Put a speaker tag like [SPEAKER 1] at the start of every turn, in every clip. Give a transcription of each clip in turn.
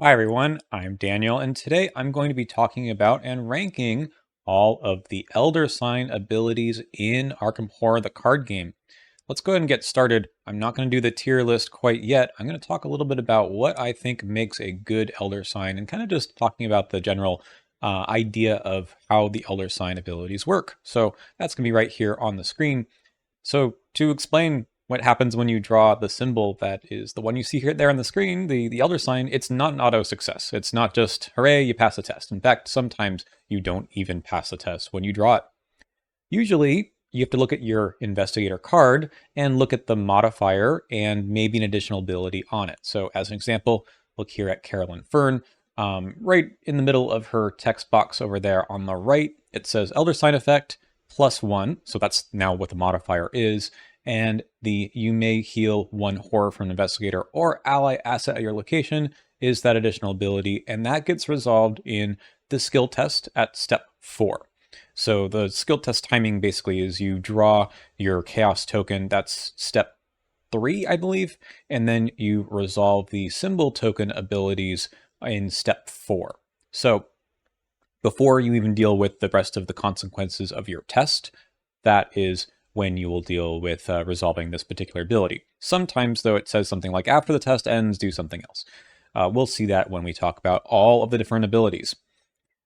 [SPEAKER 1] Hi everyone, I'm Daniel, and today I'm going to be talking about and ranking all of the Elder Sign abilities in Arkham Horror, the card game. Let's go ahead and get started. I'm not going to do the tier list quite yet. I'm going to talk a little bit about what I think makes a good Elder Sign and kind of just talking about the general idea of how the Elder Sign abilities work. So that's going to be right here on the screen. So to explain what happens when you draw the symbol that is the one you see here there on the screen, the Elder Sign, it's not an auto success. It's not just, hooray, you pass the test. In fact, sometimes you don't even pass the test when you draw it. Usually, you have to look at your investigator card and look at the modifier and maybe an additional ability on it. So as an example, look here at Carolyn Fern. Right in the middle of her text box over there on the right, it says Elder Sign Effect +1. So that's now what the modifier is. And the you may heal 1 horror from an investigator or ally asset at your location is that additional ability. And that gets resolved in the skill test at step 4. So the skill test timing basically is you draw your chaos token. That's step 3, I believe. And then you resolve the symbol token abilities in step 4. So before you even deal with the rest of the consequences of your test, that is when you will deal with resolving this particular ability. Sometimes, though, it says something like after the test ends, do something else. We'll see that when we talk about all of the different abilities.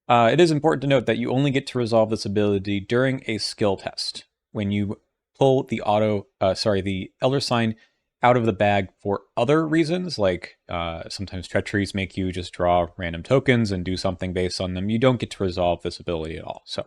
[SPEAKER 1] It is important to note that you only get to resolve this ability during a skill test. When you pull the the Elder Sign out of the bag for other reasons, like sometimes treacheries make you just draw random tokens and do something based on them, you don't get to resolve this ability at all. So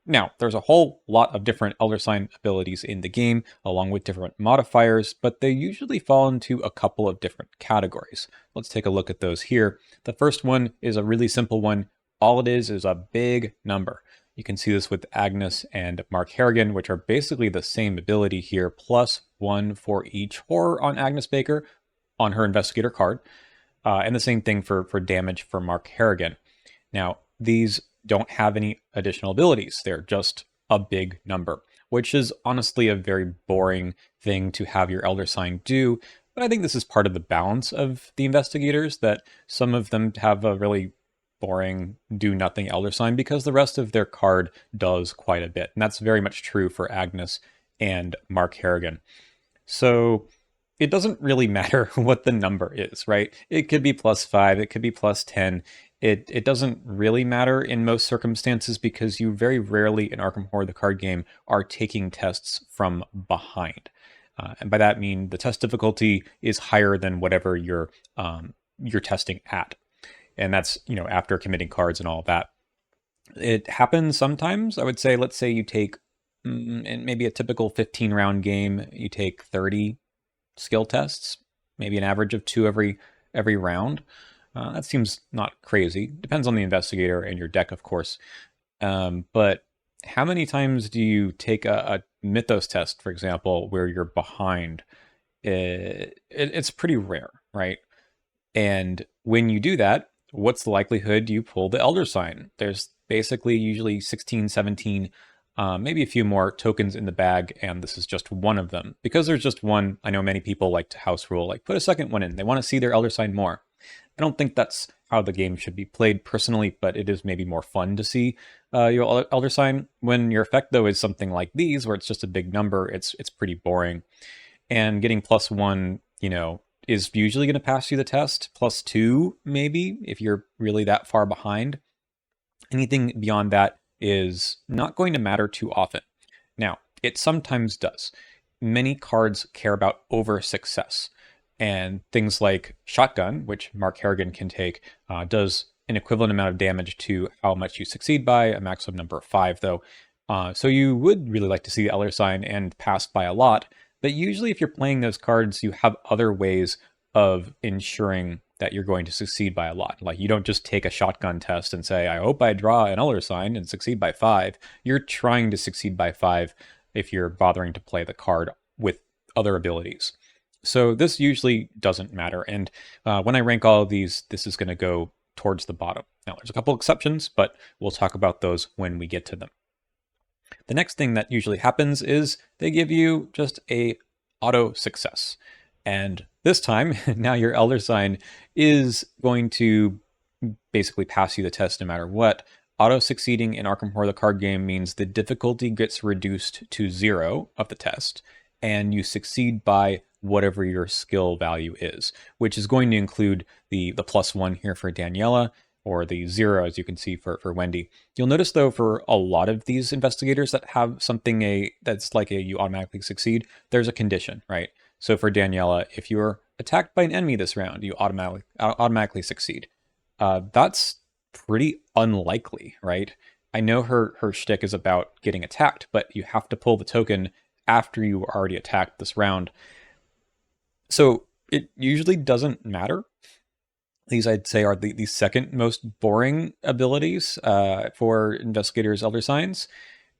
[SPEAKER 1] now, there's a whole lot of different Elder Sign abilities in the game, along with different modifiers, but they usually fall into a couple of different categories. Let's take a look at those here. The first one is a really simple one. All it is a big number. You can see this with Agnes and Mark Harrigan, which are basically the same ability here, +1 for each horror on Agnes Baker on her investigator card, and the same thing for damage for Mark Harrigan. Now, these don't have any additional abilities. They're just a big number, which is honestly a very boring thing to have your Elder Sign do. But I think this is part of the balance of the investigators, that some of them have a really boring do nothing Elder Sign because the rest of their card does quite a bit. And that's very much true for Agnes and Mark Harrigan. So it doesn't really matter what the number is, right? It could be +5, it could be +10. It doesn't really matter in most circumstances because you very rarely in Arkham Horror, the card game, are taking tests from behind. And by that I mean the test difficulty is higher than whatever you're testing at. And that's, after committing cards and all of that. It happens sometimes. I would say, let's say you take in maybe a typical 15-round game, you take 30 skill tests, maybe an average of 2 every round. That seems not crazy. Depends on the investigator and your deck, of course. But how many times do you take a Mythos test, for example, where you're behind? It's pretty rare, right? And when you do that, what's the likelihood you pull the Elder Sign? There's basically usually 16, 17, maybe a few more tokens in the bag, and this is just one of them. Because there's just one, I know many people like to house rule, like put a second one in. They want to see their Elder Sign more. I don't think that's how the game should be played personally, but it is maybe more fun to see your Elder Sign. When your effect, though, is something like these, where it's just a big number, it's pretty boring. And getting +1, is usually going to pass you the test. +2, maybe, if you're really that far behind. Anything beyond that is not going to matter too often. Now, it sometimes does. Many cards care about over success. And things like Shotgun, which Mark Harrigan can take, does an equivalent amount of damage to how much you succeed by, a maximum number of 5, though. So you would really like to see the Elder Sign and pass by a lot. But usually if you're playing those cards, you have other ways of ensuring that you're going to succeed by a lot. Like you don't just take a Shotgun test and say, I hope I draw an Elder Sign and succeed by 5. You're trying to succeed by 5 if you're bothering to play the card with other abilities. So this usually doesn't matter. And when I rank all of these, this is going to go towards the bottom. Now, there's a couple exceptions, but we'll talk about those when we get to them. The next thing that usually happens is they give you just a auto success. And this time, now your elder sign is going to basically pass you the test no matter what. Auto succeeding in Arkham Horror the card game means the difficulty gets reduced to 0 of the test, and you succeed by whatever your skill value is, which is going to include the +1 here for Daniela, or the 0, as you can see, for Wendy. You'll notice, though, for a lot of these investigators that have something that's like you automatically succeed, there's a condition, right? So for Daniela, if you're attacked by an enemy this round, you automatically succeed. That's pretty unlikely, right? I know her shtick is about getting attacked, but you have to pull the token after you were already attacked this round. So it usually doesn't matter. These, I'd say, are the second most boring abilities for Investigator's Elder Signs,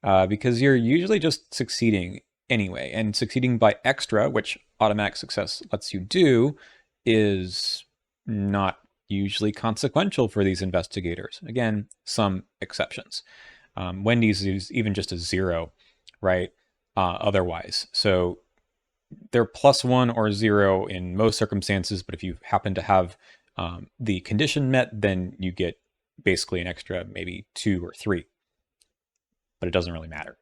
[SPEAKER 1] because you're usually just succeeding anyway. And succeeding by extra, which automatic success lets you do, is not usually consequential for these investigators. Again, some exceptions. Wendy's is even just a 0, right? Otherwise. So they're +1 or 0 in most circumstances, but if you happen to have the condition met, then you get basically an extra maybe 2 or 3. But it doesn't really matter.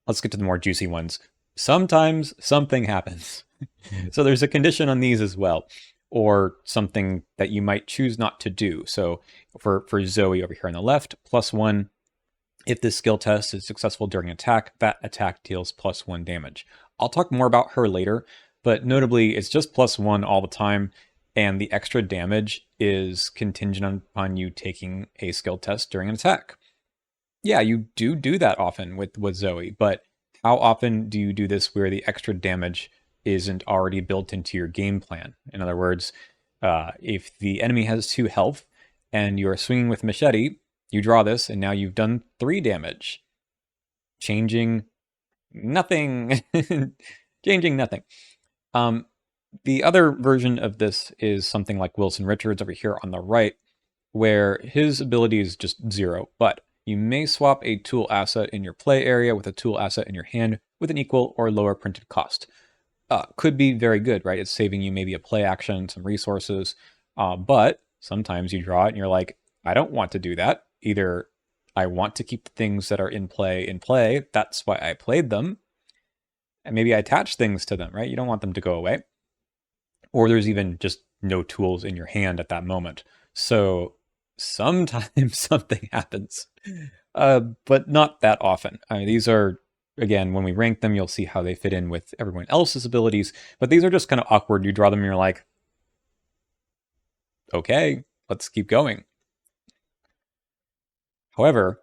[SPEAKER 1] Let's get to the more juicy ones. Sometimes something happens. So there's a condition on these as well, or something that you might choose not to do. So for Zoe over here on the left, +1. If this skill test is successful during attack, that attack deals +1 damage. I'll talk more about her later, but notably, it's just +1 all the time, and the extra damage is contingent upon you taking a skill test during an attack. Yeah, you do that often with Zoe, but how often do you do this where the extra damage isn't already built into your game plan? In other words, if the enemy has 2 health and you're swinging with machete, you draw this, and now you've done 3 damage. Changing nothing. Changing nothing. The other version of this is something like Wilson Richards over here on the right, where his ability is just 0, but you may swap a tool asset in your play area with a tool asset in your hand with an equal or lower printed cost. Could be very good, right? It's saving you maybe a play action, some resources, but sometimes you draw it and you're like, I don't want to do that. Either I want to keep the things that are in play, that's why I played them, and maybe I attach things to them, right? You don't want them to go away. Or there's even just no tools in your hand at that moment. So sometimes something happens, but not that often. I mean, these are, again, when we rank them, you'll see how they fit in with everyone else's abilities, but these are just kind of awkward. You draw them and you're like, okay, let's keep going. However,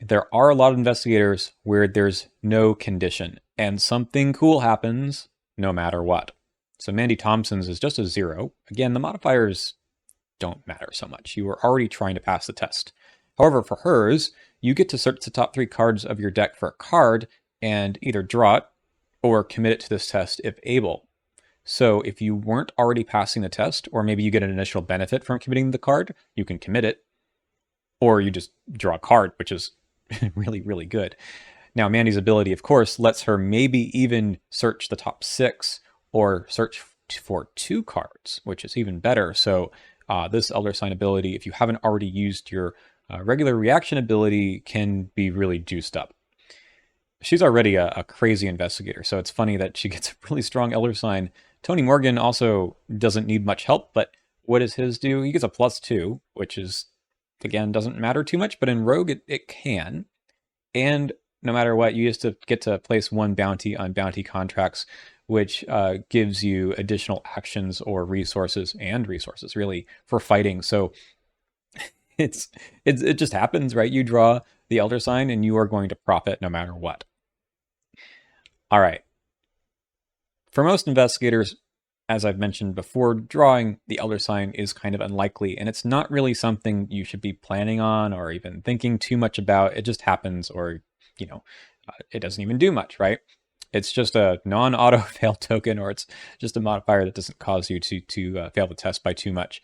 [SPEAKER 1] there are a lot of investigators where there's no condition, and something cool happens no matter what. So Mandy Thompson's is just a 0. Again, the modifiers don't matter so much. You were already trying to pass the test. However, for hers, you get to search the top 3 cards of your deck for a card and either draw it or commit it to this test if able. So if you weren't already passing the test, or maybe you get an initial benefit from committing the card, you can commit it, or you just draw a card, which is really, really good. Now, Mandy's ability, of course, lets her maybe even search the top 6 or search for 2 cards, which is even better. So this Elder Sign ability, if you haven't already used your regular reaction ability, can be really juiced up. She's already a crazy investigator, so it's funny that she gets a really strong Elder Sign. Tony Morgan also doesn't need much help, but what does his do? He gets a +2, which is, again, doesn't matter too much, but in Rogue it can. And no matter what, you just get to place 1 bounty on bounty contracts, which gives you additional actions or resources, and resources really, for fighting. So it just happens, right? You draw the Elder Sign and you are going to profit no matter what. All right. For most investigators, as I've mentioned before, drawing the Elder Sign is kind of unlikely, and it's not really something you should be planning on or even thinking too much about. It just happens, or, it doesn't even do much, right? It's just a non-auto fail token, or it's just a modifier that doesn't cause you to fail the test by too much.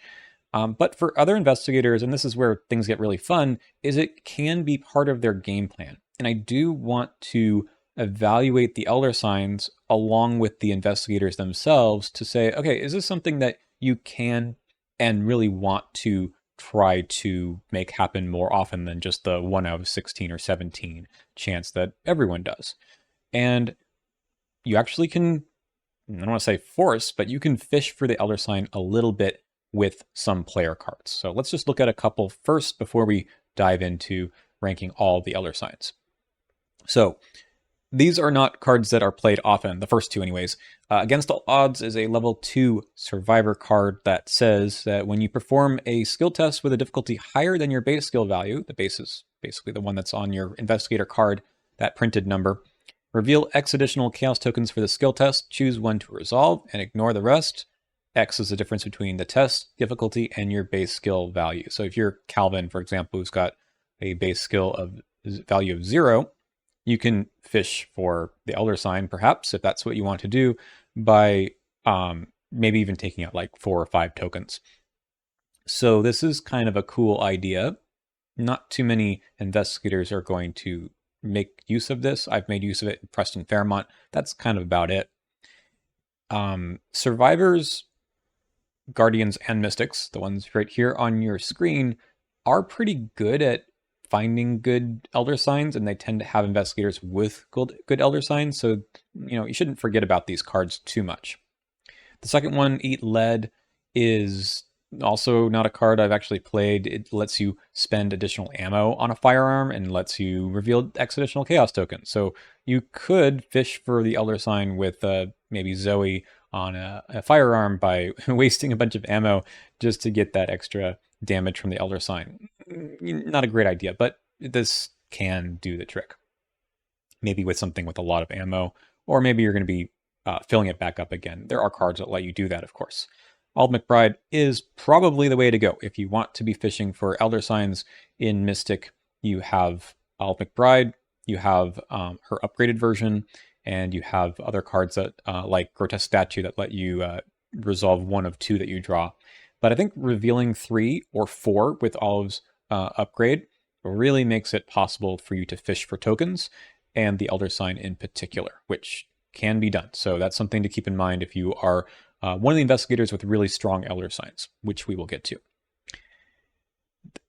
[SPEAKER 1] But for other investigators, and this is where things get really fun, is it can be part of their game plan. And I do want to evaluate the elder signs along with the investigators themselves to say, okay, is this something that you can and really want to try to make happen more often than just the 1 out of 16 or 17 chance that everyone does? And you actually can, I don't want to say force, but you can fish for the elder sign a little bit with some player cards. So let's just look at a couple first before we dive into ranking all the elder signs. So these are not cards that are played often, the first two anyways. Against All Odds is a level 2 survivor card that says that when you perform a skill test with a difficulty higher than your base skill value, the base is basically the one that's on your investigator card, that printed number, reveal X additional chaos tokens for the skill test, choose one to resolve, and ignore the rest. X is the difference between the test difficulty and your base skill value. So if you're Calvin, for example, who's got a base skill of value of 0, you can fish for the elder sign, perhaps, if that's what you want to do, by maybe even taking out like 4 or 5 tokens. So this is kind of a cool idea. Not too many investigators are going to make use of this. I've made use of it in Preston Fairmont. That's kind of about it. Survivors, Guardians, and Mystics, the ones right here on your screen, are pretty good at finding good elder signs, and they tend to have investigators with good elder signs. So, you shouldn't forget about these cards too much. The second one, Eat Lead, is also not a card I've actually played. It lets you spend additional ammo on a firearm and lets you reveal X additional chaos tokens. So you could fish for the elder sign with maybe Zoe on a firearm by wasting a bunch of ammo just to get that extra damage from the elder sign. Not a great idea, but this can do the trick. Maybe with something with a lot of ammo, or maybe you're going to be filling it back up again. There are cards that let you do that, of course. Ald McBride is probably the way to go. If you want to be fishing for elder signs in Mystic, you have Ald McBride, you have her upgraded version, and you have other cards that like Grotesque Statue that let you resolve 1 of 2 that you draw. But I think revealing 3 or 4 with Olive's upgrade really makes it possible for you to fish for tokens, and the elder sign in particular, which can be done. So that's something to keep in mind if you are one of the investigators with really strong elder signs, which we will get to.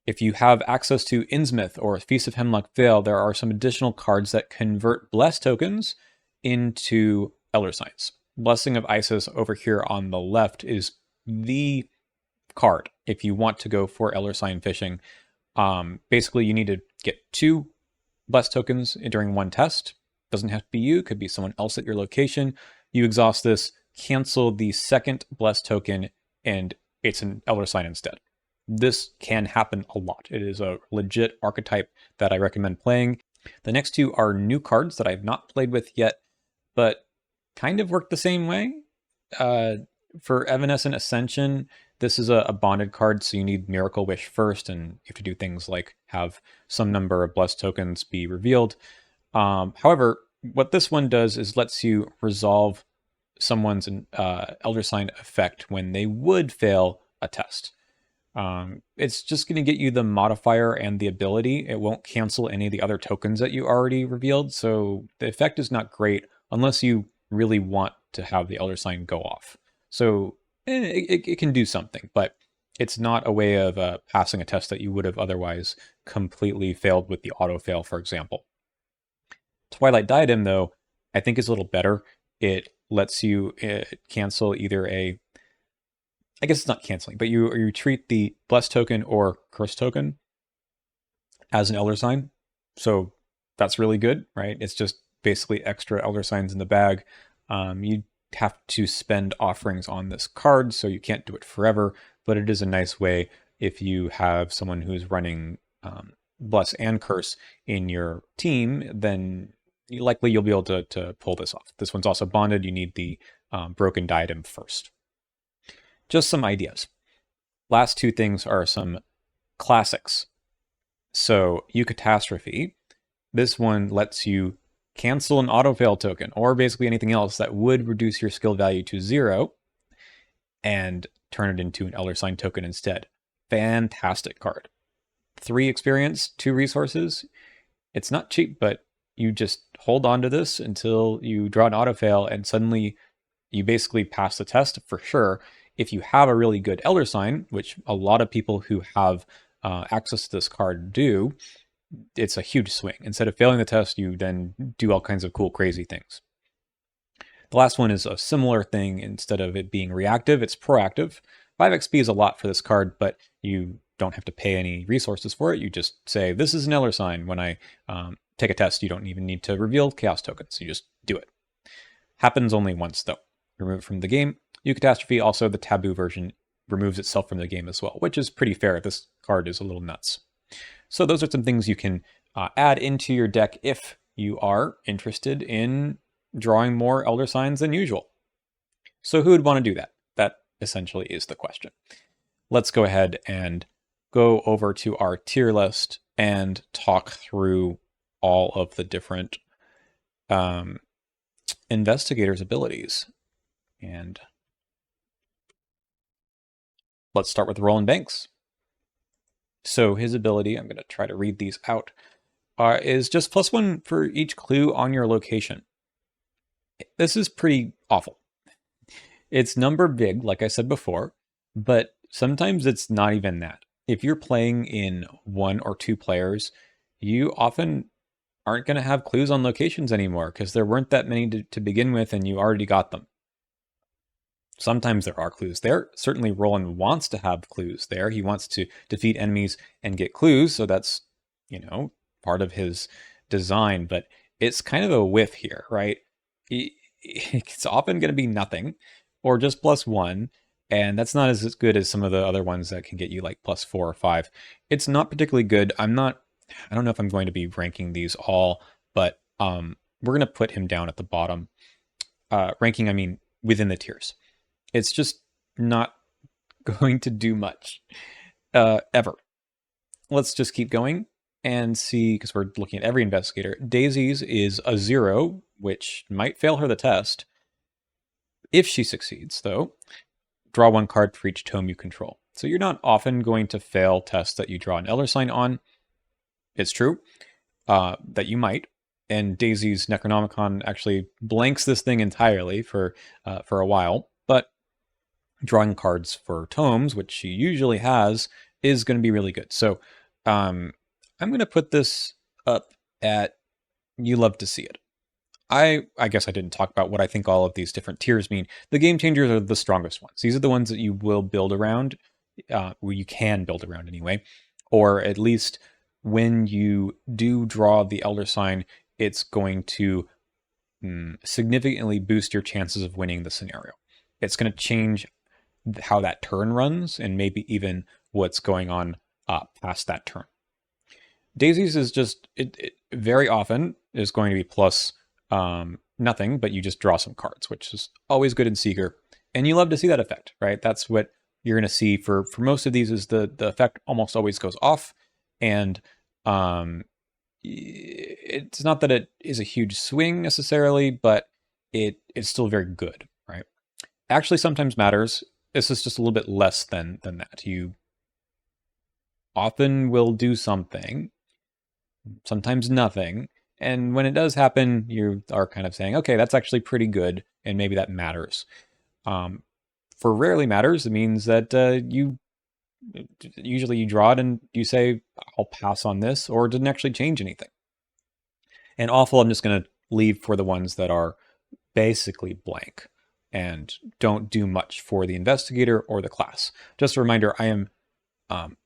[SPEAKER 1] If you have access to Innsmouth or Feast of Hemlock Vale, there are some additional cards that convert Bless tokens into elder signs. Blessing of Isis over here on the left is the card if you want to go for elder sign fishing. Basically, you need to get 2 Bless tokens during 1 test. Doesn't have to be you, could be someone else at your location. You exhaust this, cancel the second Bless token, and it's an elder sign instead. This can happen a lot. It is a legit archetype that I recommend playing. The next 2 are new cards that I've not played with yet, but kind of work the same way. For Evanescent Ascension, this is a bonded card, so you need Miracle Wish first, and you have to do things like have some number of Blessed tokens be revealed. However, what this one does is lets you resolve someone's elder sign effect when they would fail a test. It's just going to get you the modifier and the ability. It won't cancel any of the other tokens that you already revealed, so the effect is not great unless you really want to have the elder sign go off. So it can do something, but it's not a way of passing a test that you would have otherwise completely failed with the auto fail, for example. Twilight Diadem, though, I think is a little better. It lets you cancel either I guess it's not canceling, but you treat the Bless token or Curse token as an elder sign. So that's really good, right? It's just basically extra elder signs in the bag. You have to spend offerings on this card, so you can't do it forever, but it is a nice way if you have someone who's running Bless and Curse in your team, then likely you'll be able to pull this off. This one's also bonded. You need the Broken Diadem first. Just some ideas. Last 2 things are some classics. So Eucatastrophe. This one lets you cancel an autofail token, or basically anything else that would reduce your skill value to 0, and turn it into an elder sign token instead. Fantastic card. 3 experience, 2 resources. It's not cheap, but you just hold on to this until you draw an auto fail, and suddenly you basically pass the test for sure. If you have a really good Elder Sign, which a lot of people who have access to this card do, it's a huge swing. Instead of failing the test, you then do all kinds of cool, crazy things. The last one is a similar thing. Instead of it being reactive, it's proactive. 5 XP is a lot for this card, but you don't have to pay any resources for it. You just say, this is an Elder Sign. When I take a test, you don't even need to reveal chaos tokens. You just do it. Happens only once, though. Remove it from the game. Eucatastrophe, also the taboo version, removes itself from the game as well, which is pretty fair. This card is a little nuts. So those are some things you can add into your deck if you are interested in drawing more Elder Signs than usual. So who would want to do that? That essentially is the question. Let's go ahead and go over to our tier list and talk through all of the different investigators' abilities. And let's start with Roland Banks. So his ability, I'm going to try to read these out, is just +1 for each clue on your location. This is pretty awful. It's number big, like I said before, but sometimes it's not even that. If you're playing in 1 or 2 players, you often aren't going to have clues on locations anymore because there weren't that many to begin with and you already got them. Sometimes there are clues there. Certainly Roland wants to have clues there. He wants to defeat enemies and get clues, so that's, part of his design, but it's kind of a whiff here, right? It's often going to be nothing or just +1, and that's not as good as some of the other ones that can get you like +4 or 5. It's not particularly good. I don't know if I'm going to be ranking these all, but we're going to put him down at the bottom. Ranking, I mean, within the tiers. It's just not going to do much, ever. Let's just keep going and see, because we're looking at every investigator. Daisy's is a 0, which might fail her the test. If she succeeds, though, draw 1 card for each tome you control. So you're not often going to fail tests that you draw an Elder Sign on. It's true that you might. And Daisy's Necronomicon actually blanks this thing entirely for a while. But drawing cards for tomes, which she usually has, is going to be really good. So I'm going to put this up at you love to see it. I guess I didn't talk about what I think all of these different tiers mean. The game changers are the strongest ones. These are the ones that you will build around, where you can build around anyway, or at least when you do draw the Elder Sign, it's going to significantly boost your chances of winning the scenario. It's going to change how that turn runs and maybe even what's going on past that turn. Daisy's is just, it very often is going to be plus nothing, but you just draw some cards, which is always good in Seeker. And you love to see that effect, right? That's what you're going to see for most of these is the effect almost always goes off. And it's not that it is a huge swing necessarily, but it is still very good, right? Actually sometimes matters. This is just a little bit less than that. You often will do something, sometimes nothing. And when it does happen, you are kind of saying, okay, that's actually pretty good. And maybe that matters. For rarely matters, it means that usually you draw it and you say, I'll pass on this, or it didn't actually change anything. And awful, I'm just going to leave for the ones that are basically blank and don't do much for the investigator or the class. Just a reminder, I am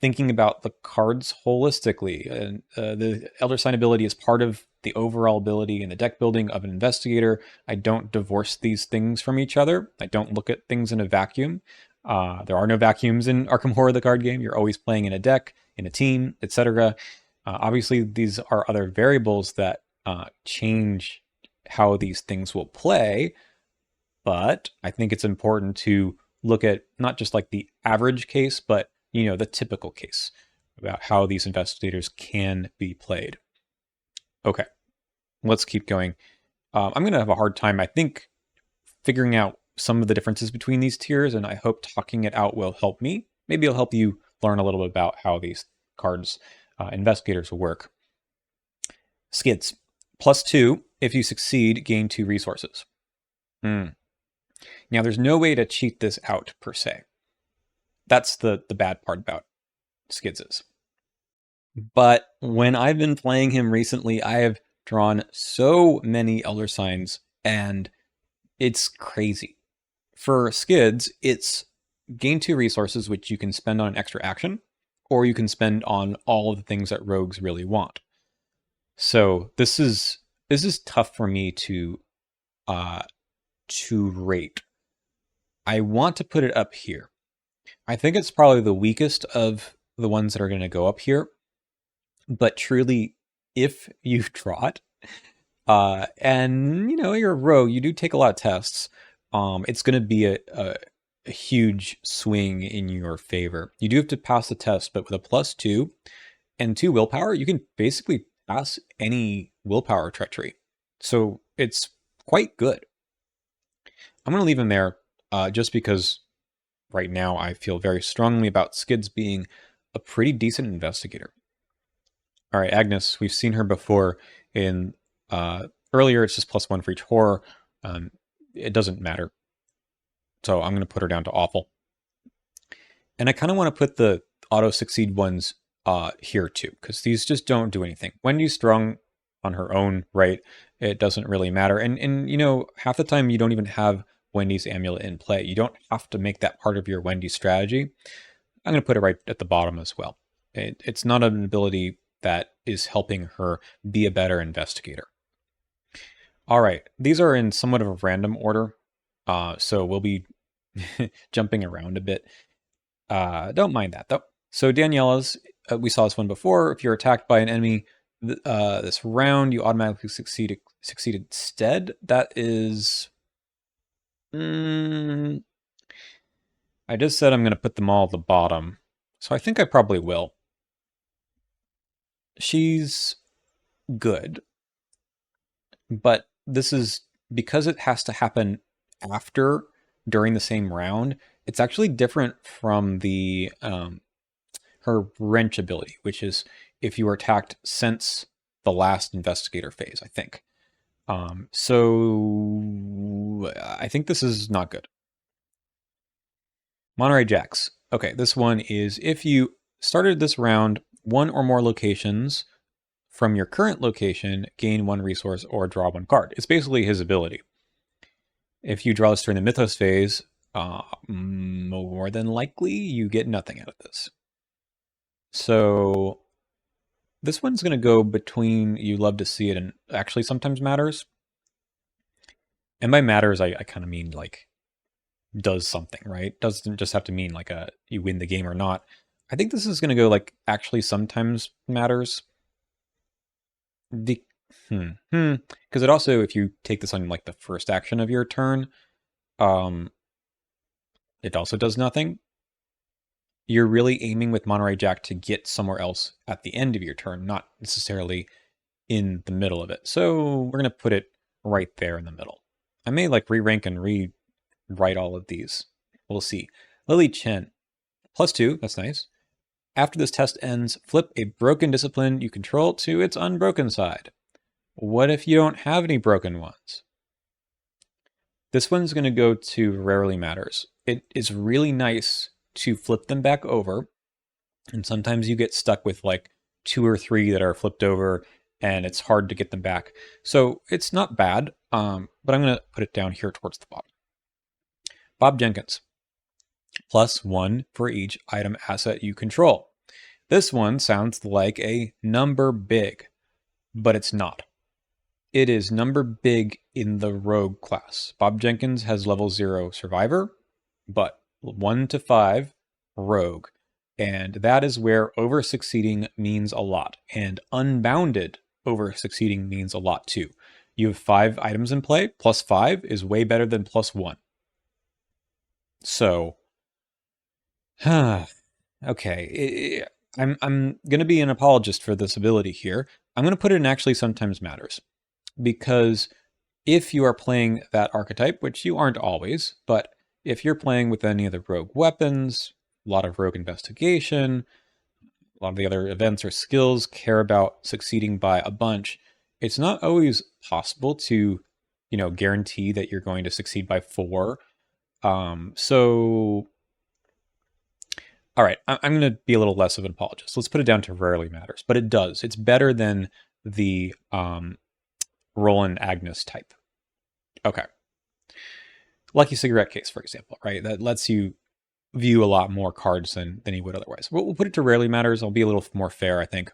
[SPEAKER 1] thinking about the cards holistically. And the Elder Sign ability is part of the overall ability and the deck building of an investigator. I don't divorce these things from each other. I don't look at things in a vacuum. There are no vacuums in Arkham Horror, the card game. You're always playing in a deck, in a team, etc. Obviously, these are other variables that change how these things will play. But I think it's important to look at not just like the average case, but the typical case about how these investigators can be played. Okay, let's keep going. I'm going to have a hard time, I think, figuring out some of the differences between these tiers, and I hope talking it out will help me. Maybe it'll help you learn a little bit about how these cards, investigators, work. Skids. +2 If you succeed, gain 2 resources. Hmm. Now, there's no way to cheat this out, per se. That's the bad part about Skids. But when I've been playing him recently, I have drawn so many Elder Signs, and it's crazy. For Skids, it's gain 2 resources, which you can spend on an extra action, or you can spend on all of the things that rogues really want. So this is tough for me to rate. I want to put it up here. I think it's probably the weakest of the ones that are going to go up here. But truly, if you draw it, and you're a rogue, you do take a lot of tests. It's going to be a huge swing in your favor. You do have to pass the test, but with a +2 and 2 willpower, you can basically pass any willpower treachery. So it's quite good. I'm going to leave him there just because right now I feel very strongly about Skids being a pretty decent investigator. All right, Agnes, we've seen her before in earlier. It's just +1 for each horror. It doesn't matter. So I'm going to put her down to awful. And I kind of want to put the auto succeed ones here too, because these just don't do anything. Wendy's strong on her own, right? It doesn't really matter. And half the time you don't even have Wendy's amulet in play. You don't have to make that part of your Wendy strategy. I'm going to put it right at the bottom as well. It's not an ability that is helping her be a better investigator. All right, these are in somewhat of a random order, so we'll be jumping around a bit. Don't mind that, though. So Daniela's, we saw this one before. If you're attacked by an enemy this round, you automatically succeed instead. That is... I just said I'm going to put them all at the bottom, so I think I probably will. She's good, but this is because it has to happen during the same round. It's actually different from the her wrench ability, which is if you were attacked since the last investigator phase, I think. So I think this is not good. Monterey Jacks. Okay, this one is if you started this round 1 or more locations from your current location, gain 1 resource or draw 1 card. It's basically his ability. If you draw this during the Mythos phase, more than likely you get nothing out of this. So this one's going to go between you love to see it and actually sometimes matters. And by matters, I kind of mean like does something, right? Doesn't just have to mean like you win the game or not. I think this is going to go like actually sometimes matters. Because it also, if you take this on like the first action of your turn, it also does nothing. You're really aiming with Monterey Jack to get somewhere else at the end of your turn, not necessarily in the middle of it. So we're going to put it right there in the middle. I may like re-rank and rewrite all of these. We'll see. Lily Chen, +2, that's nice. After this test ends, flip a broken discipline you control to its unbroken side. What if you don't have any broken ones? This one's going to go to Rarely Matters. It is really nice to flip them back over, and sometimes you get stuck with like 2 or 3 that are flipped over, and it's hard to get them back. So it's not bad, but I'm going to put it down here towards the bottom. Bob Jenkins, +1 for each item asset you control. This one sounds like a number big, but it's not. It is number big in the rogue class. Bob Jenkins has level 0 survivor, but 1 to 5 rogue. And that is where over succeeding means a lot. And unbounded over succeeding means a lot too. You have 5 items in play, +5 is way better than +1. So, okay. I'm going to be an apologist for this ability here. I'm going to put it in actually sometimes matters. Because if you are playing that archetype, which you aren't always, but if you're playing with any of the rogue weapons, a lot of rogue investigation, a lot of the other events or skills care about succeeding by a bunch, it's not always possible to, guarantee that you're going to succeed by 4. So, all right, I'm going to be a little less of an apologist. Let's put it down to rarely matters, but it does. It's better than the Roland Agnes type. Okay. Lucky cigarette case, for example, right? That lets you view a lot more cards than you would otherwise. We'll put it to rarely matters. I'll be a little more fair, I think.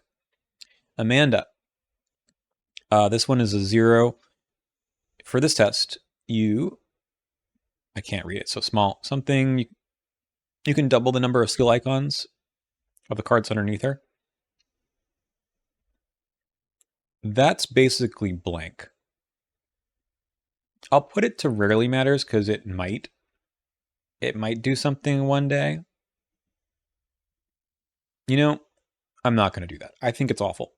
[SPEAKER 1] Amanda. This one is a 0. For this test, I can't read it, so small. Something, you can double the number of skill icons of the cards underneath her. That's basically blank. I'll put it to rarely matters because it might do something one day. I'm not going to do that. I think it's awful.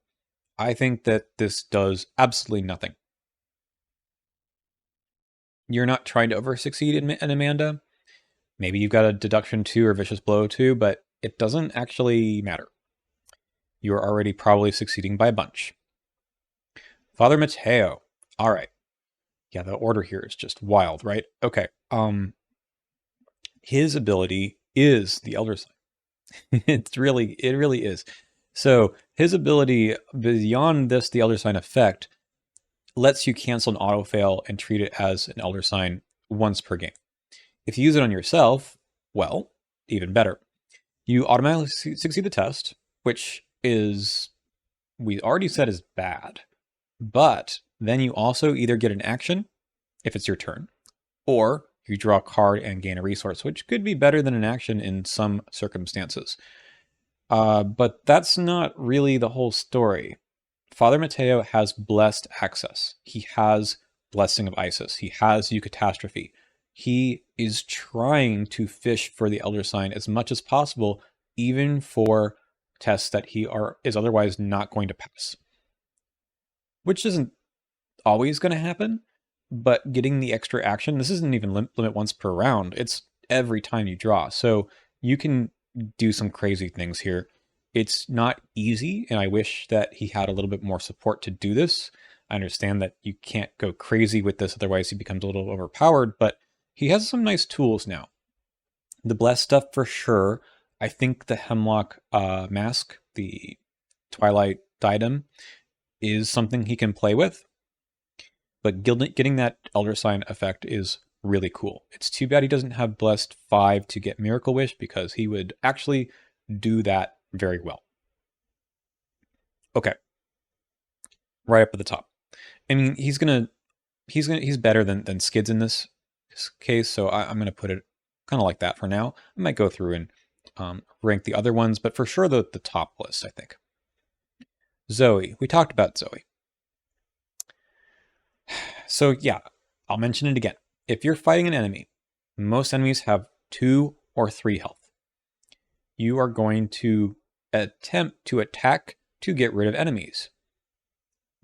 [SPEAKER 1] I think that this does absolutely nothing. You're not trying to over-succeed in Amanda. Maybe you've got a deduction 2 or vicious blow 2, but it doesn't actually matter. You're already probably succeeding by a bunch. Father Mateo. All right. Yeah, the order here is just wild, right? Okay. His ability is the Elder Sign. it really is. So his ability beyond this, the Elder Sign effect, lets you cancel an auto fail and treat it as an Elder Sign once per game. If you use it on yourself, well, even better. You automatically succeed the test, which is, we already said, is bad. But then you also either get an action, if it's your turn, or you draw a card and gain a resource, which could be better than an action in some circumstances. But that's not really the whole story. Father Mateo has blessed access. He has Blessing of Isis. He has Eucatastrophe. He is trying to fish for the Elder Sign as much as possible, even for tests that he is otherwise not going to pass. Which isn't always going to happen, but getting the extra action, this isn't even limit once per round. It's every time you draw. So you can do some crazy things here. It's not easy, and I wish that he had a little bit more support to do this. I understand that you can't go crazy with this, otherwise he becomes a little overpowered, but he has some nice tools now. The Bless stuff for sure. I think the Hemlock Mask, the Twilight Diadem, is something he can play with. But getting that Elder Sign effect is really cool. It's too bad he doesn't have Blessed 5 to get Miracle Wish, because he would actually do that very well. Okay. Right up at the top. I mean, he's better than Skids in this case, so I'm gonna put it kind of like that for now. I might go through and rank the other ones, but for sure the top list, I think. Zoe. We talked about Zoe. So yeah, I'll mention it again. If you're fighting an enemy, most enemies have 2 or 3 health. You are going to attempt to attack to get rid of enemies.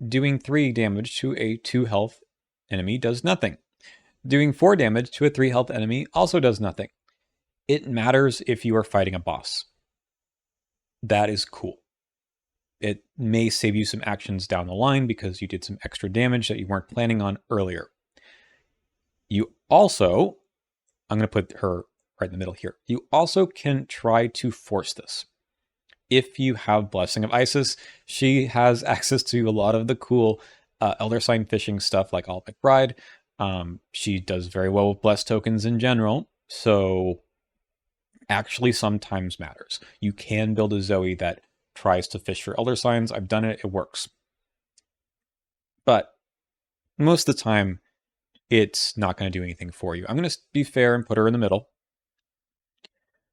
[SPEAKER 1] Doing 3 damage to a 2 health enemy does nothing. Doing 4 damage to a 3 health enemy also does nothing. It matters if you are fighting a boss. That is cool. It may save you some actions down the line because you did some extra damage that you weren't planning on earlier. You also, I'm going to put her right in the middle here. You also can try to force this. If you have Blessing of Isis, she has access to a lot of the cool Elder Sign fishing stuff like All McBride. She does very well with Blessed tokens in general, so actually sometimes matters. You can build a Zoe that tries to fish for Elder Signs. I've done it, it works. But most of the time, it's not going to do anything for you. I'm going to be fair and put her in the middle.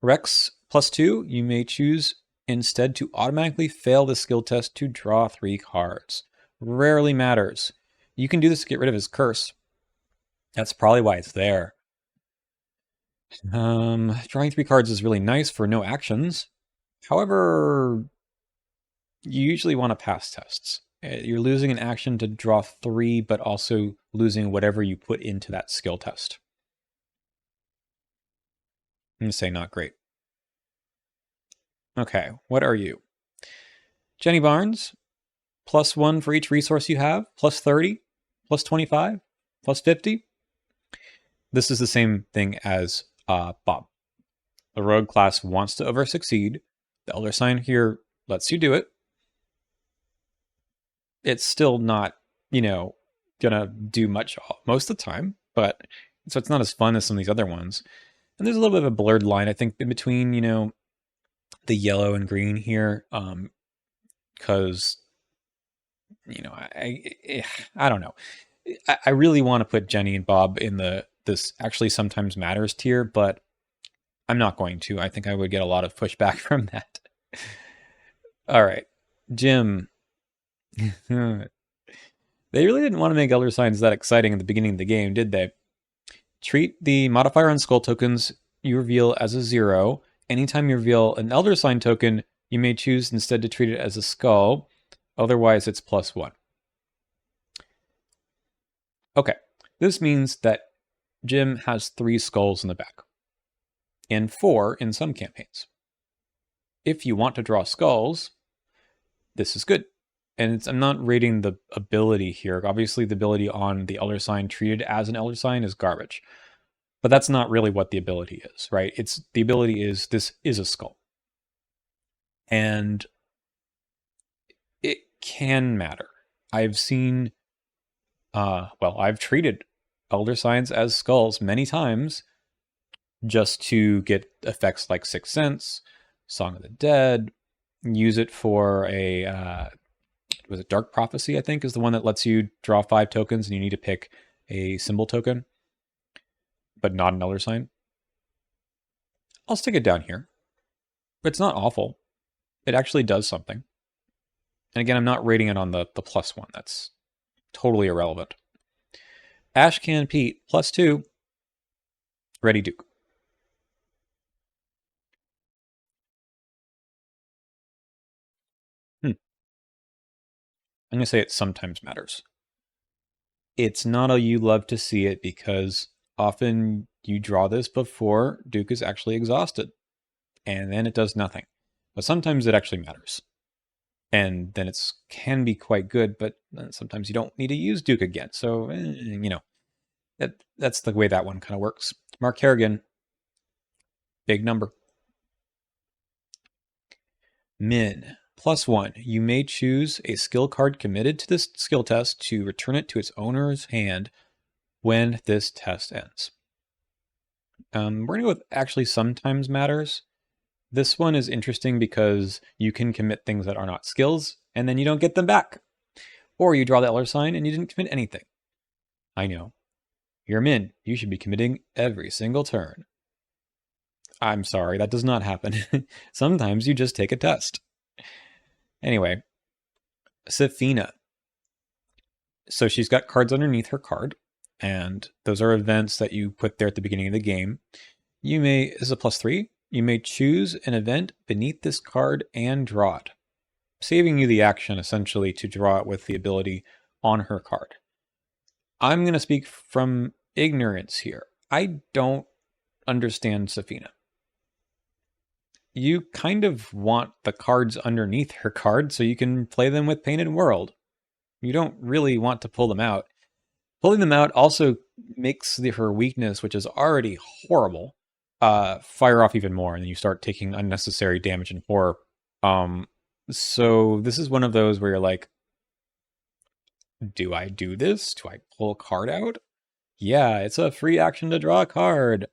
[SPEAKER 1] Rex +2, you may choose instead to automatically fail the skill test to draw 3 cards. Rarely matters. You can do this to get rid of his curse. That's probably why it's there. Drawing 3 cards is really nice for no actions. However, you usually want to pass tests. You're losing an action to draw 3, but also losing whatever you put into that skill test. I'm going to say not great. Okay, what are you? Jenny Barnes, +1 for each resource you have, +30, +25, +50. This is the same thing as Bob. The rogue class wants to over-succeed. The Elder Sign here lets you do it. It's still not, gonna do much most of the time, but so it's not as fun as some of these other ones. And there's a little bit of a blurred line, I think, in between, the yellow and green here, because I don't know. I really want to put Jenny and Bob in this actually sometimes matters tier, but I'm not going to. I think I would get a lot of pushback from that. All right, Jim. They really didn't want to make Elder Signs that exciting at the beginning of the game, did they? Treat the modifier on skull tokens you reveal as a 0. Anytime you reveal an Elder Sign token, you may choose instead to treat it as a skull. Otherwise, it's +1. Okay, this means that Jim has 3 skulls in the back, and 4 in some campaigns. If you want to draw skulls, this is good. And I'm not rating the ability here. Obviously, the ability on the Elder Sign treated as an Elder Sign is garbage. But that's not really what the ability is, right? The ability is this is a skull. And it can matter. I've seen, I've treated Elder Signs as skulls many times just to get effects like Sixth Sense, Song of the Dead, use it for was it Dark Prophecy, I think, is the one that lets you draw 5 tokens and you need to pick a symbol token, but not an Elder Sign. I'll stick it down here. It's not awful. It actually does something. And again, I'm not rating it on the +1. That's totally irrelevant. Ashcan Pete, +2. Ready Duke. I'm going to say it sometimes matters. It's not a you love to see it because often you draw this before Duke is actually exhausted. And then it does nothing. But sometimes it actually matters. And then it can be quite good, but sometimes you don't need to use Duke again. So, that's the way that one kind of works. Mark Harrigan, big number. Min, +1. You may choose a skill card committed to this skill test to return it to its owner's hand when this test ends. We're going to go with actually sometimes matters. This one is interesting because you can commit things that are not skills, and then you don't get them back. Or you draw the Elder Sign and you didn't commit anything. I know. You're Min. You should be committing every single turn. I'm sorry, that does not happen. Sometimes you just take a test. Anyway, Safina. So she's got cards underneath her card, and those are events that you put there at the beginning of the game. This is a +3. You may choose an event beneath this card and draw it, saving you the action essentially to draw it with the ability on her card. I'm going to speak from ignorance here. I don't understand Safina. You kind of want the cards underneath her card so you can play them with Painted World. You don't really want to pull them out. Pulling them out also makes her weakness, which is already horrible, fire off even more, and then you start taking unnecessary damage and horror. So this is one of those where you're like, do I do this? Do I pull a card out? Yeah, it's a free action to draw a card.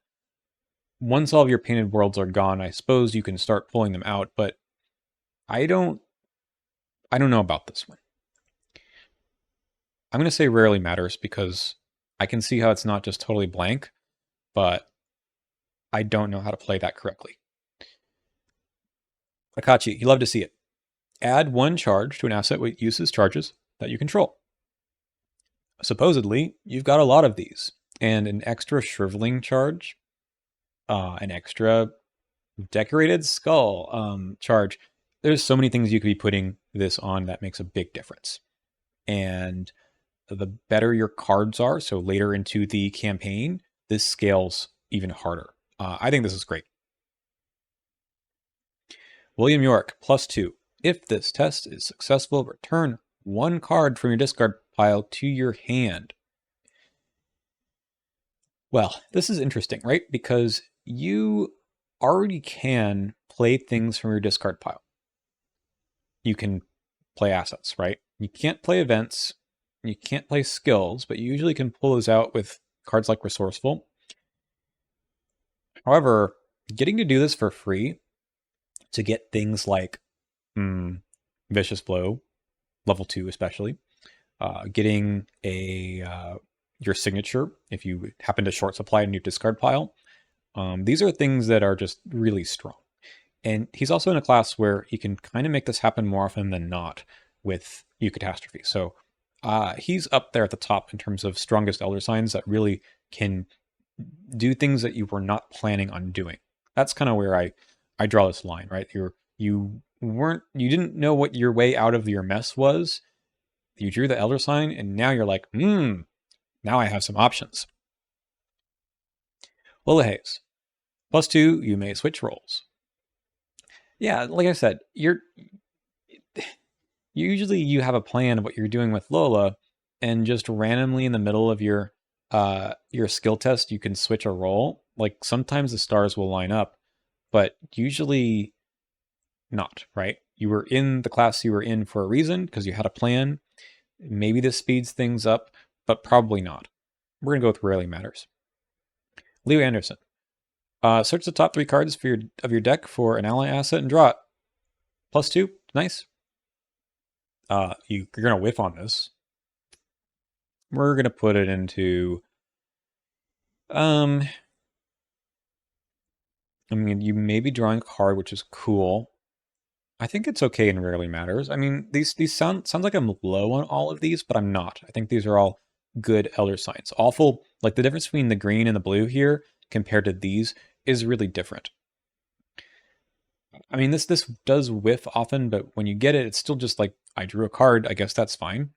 [SPEAKER 1] Once all of your Painted Worlds are gone, I suppose you can start pulling them out, but I don't know about this one. I'm going to say rarely matters because I can see how it's not just totally blank, but I don't know how to play that correctly. Akachi, you love to see it. Add 1 charge to an asset which uses charges that you control. Supposedly, you've got a lot of these, and an extra shriveling charge, an extra decorated skull charge. There's so many things you could be putting this on that makes a big difference. And the better your cards are, so later into the campaign, this scales even harder. I think this is great. William York, +2. If this test is successful, return one card from your discard pile to your hand. Well, this is interesting, right? Because you already can play things from your discard pile. You can play assets, right? You can't play events, you can't play skills, but you usually can pull those out with cards like Resourceful. However, getting to do this for free to get things like Vicious Blow, level 2 especially, getting your signature if you happen to short supply in your discard pile. These are things that are just really strong. And he's also in a class where he can kind of make this happen more often than not with Eucatastrophe. So he's up there at the top in terms of strongest Elder Signs that really can do things that you were not planning on doing. That's kind of where I draw this line, right? You didn't know what your way out of your mess was. You drew the Elder Sign, and now you're like, now I have some options. Lillihaze. +2, you may switch roles. Yeah, like I said, usually you have a plan of what you're doing with Lola, and just randomly in the middle of your skill test, you can switch a role. Like sometimes the stars will line up, but usually not, right? You were in the class you were in for a reason because you had a plan. Maybe this speeds things up, but probably not. We're going to go with Rarely Matters. Leo Anderson. Search the top 3 cards of your deck for an ally asset and draw it. +2, nice. You're going to whiff on this. We're going to put it into... I mean, you may be drawing a card, which is cool. I think it's okay and Rarely Matters. I mean, these sounds like I'm low on all of these, but I'm not. I think these are all good Elder Signs. Awful, like the difference between the green and the blue here compared to these is really different. I mean, this does whiff often, but when you get it, it's still just like, I drew a card, I guess that's fine.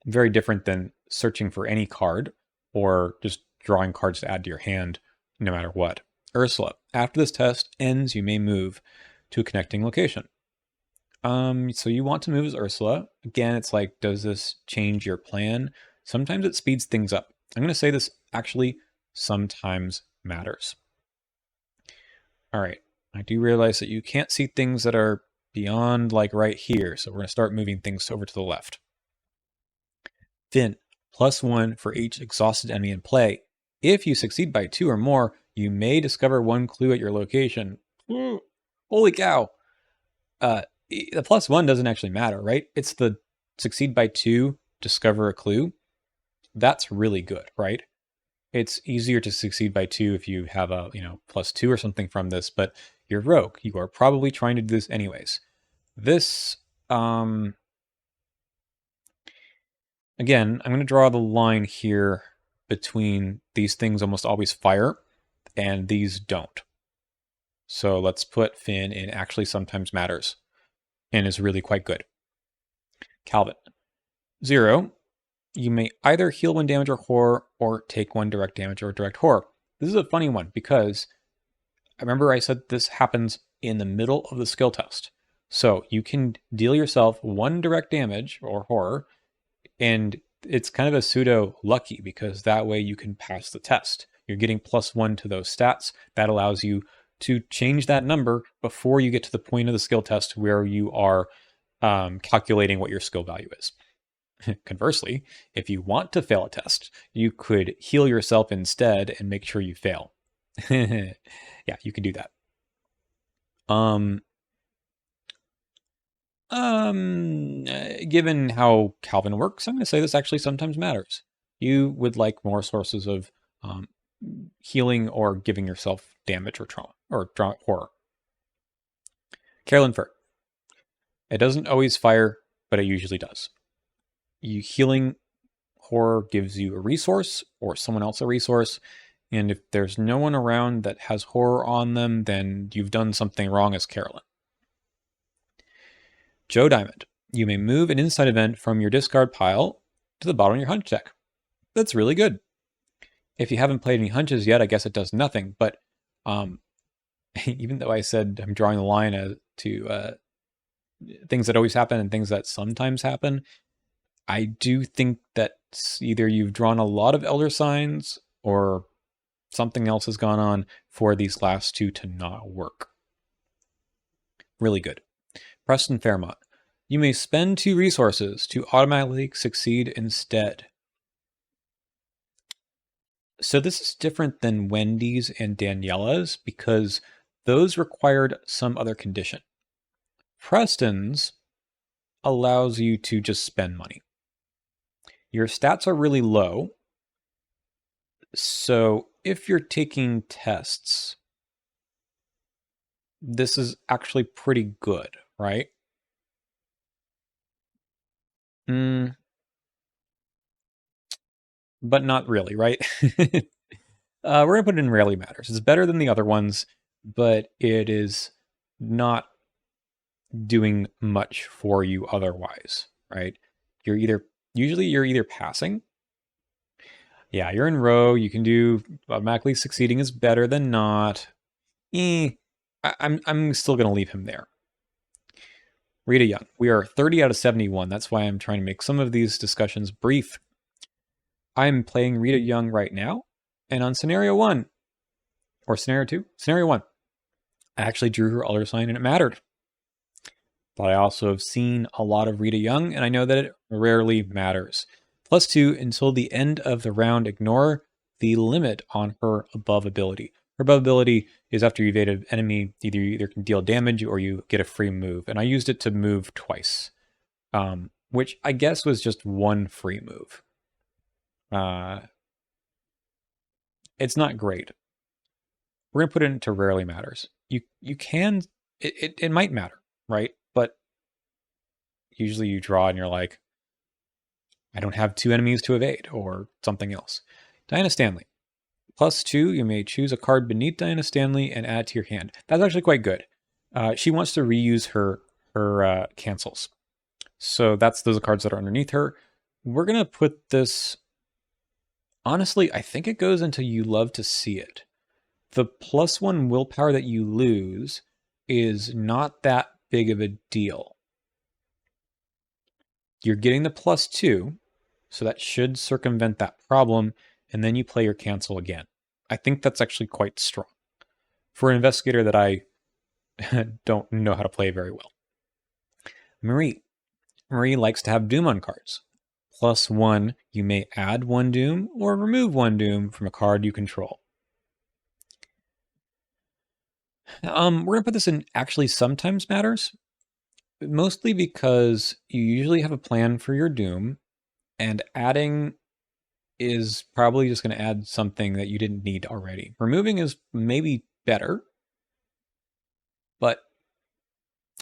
[SPEAKER 1] Very different than searching for any card or just drawing cards to add to your hand no matter what. Ursula, after this test ends, you may move to a connecting location. So you want to move as Ursula. Again, it's like, does this change your plan? Sometimes it speeds things up. I'm going to say this actually sometimes matters. All right. I do realize that you can't see things that are beyond like right here. So we're going to start moving things over to the left. Finn, +1 for each exhausted enemy in play. If you succeed by 2 or more, you may discover 1 clue at your location. Ooh, holy cow. The +1 doesn't actually matter, right? It's the succeed by 2, discover a clue. That's really good, right? It's easier to succeed by 2 if you have a, +2 or something from this, but you're rogue. You are probably trying to do this anyways. This, again, I'm going to draw the line here between these things almost always fire and these don't. So let's put Finn in actually sometimes matters and is really quite good. Calvin. 0. You may either heal 1 damage or horror or take 1 direct damage or direct horror. This is a funny one because I remember I said this happens in the middle of the skill test. So you can deal yourself 1 direct damage or horror, and it's kind of a pseudo lucky because that way you can pass the test. You're getting +1 to those stats. That allows you to change that number before you get to the point of the skill test where you are calculating what your skill value is. Conversely, if you want to fail a test, you could heal yourself instead and make sure you fail. Yeah, you can do that. Given how Calvin works, I'm going to say this actually sometimes matters. You would like more sources of healing or giving yourself damage or trauma or horror. Carolyn Furt. It doesn't always fire, but it usually does. Healing horror gives you a resource or someone else a resource. And if there's no one around that has horror on them, then you've done something wrong as Carolyn. Joe Diamond. You may move an inside event from your discard pile to the bottom of your hunch deck. That's really good. If you haven't played any hunches yet, I guess it does nothing. But even though I said I'm drawing the line to things that always happen and things that sometimes happen. I do think that either you've drawn a lot of Elder Signs or something else has gone on for these last two to not work. Really good. Preston Fairmont. You may spend 2 resources to automatically succeed instead. So this is different than Wendy's and Daniela's because those required some other condition. Preston's allows you to just spend money. Your stats are really low. So if you're taking tests, this is actually pretty good, right? But not really, right? We're going to put it in rarely matters. It's better than the other ones, but it is not doing much for you otherwise, right? Usually you're either passing. Yeah, you're in row. You can do automatically succeeding is better than not. I'm still going to leave him there. Rita Young. We are 30 out of 71. That's why I'm trying to make some of these discussions brief. I'm playing Rita Young right now. And on scenario 1, or scenario 2, scenario 1, I actually drew her Elder Sign and it mattered. But I also have seen a lot of Rita Young, and I know that it rarely matters. +2 until the end of the round. Ignore the limit on her above ability. Her above ability is after you evade an enemy, you either can deal damage or you get a free move. And I used it to move twice, which I guess was just one free move. It's not great. We're going to put it into rarely matters. You can, it might matter, right? But usually you draw and you're like, I don't have 2 enemies to evade or something else. Diana Stanley. +2, you may choose a card beneath Diana Stanley and add it to your hand. That's actually quite good. She wants to reuse her cancels. So those are cards that are underneath her. We're going to put this, honestly, I think it goes into you love to see it. The +1 willpower that you lose is not that big of a deal. You're getting the +2, so that should circumvent that problem, and then you play your cancel again. I think that's actually quite strong for an investigator that I don't know how to play very well. Marie. Marie likes to have Doom on cards. +1, you may add 1 Doom or remove 1 Doom from a card you control. We're going to put this in actually sometimes matters, mostly because you usually have a plan for your Doom, and adding is probably just going to add something that you didn't need already. Removing is maybe better, but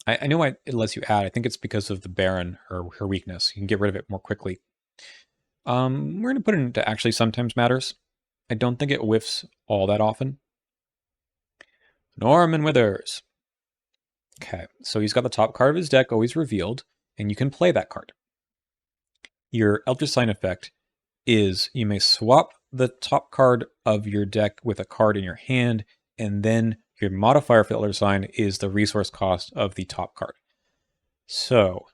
[SPEAKER 1] I know it lets you add. I think it's because of the Baron, her weakness. You can get rid of it more quickly. We're going to put it into actually sometimes matters. I don't think it whiffs all that often. Norman Withers. Okay, so he's got the top card of his deck always revealed, and you can play that card. Your Eldritch Sign effect is you may swap the top card of your deck with a card in your hand, and then your modifier for Eldritch Sign is the resource cost of the top card. So,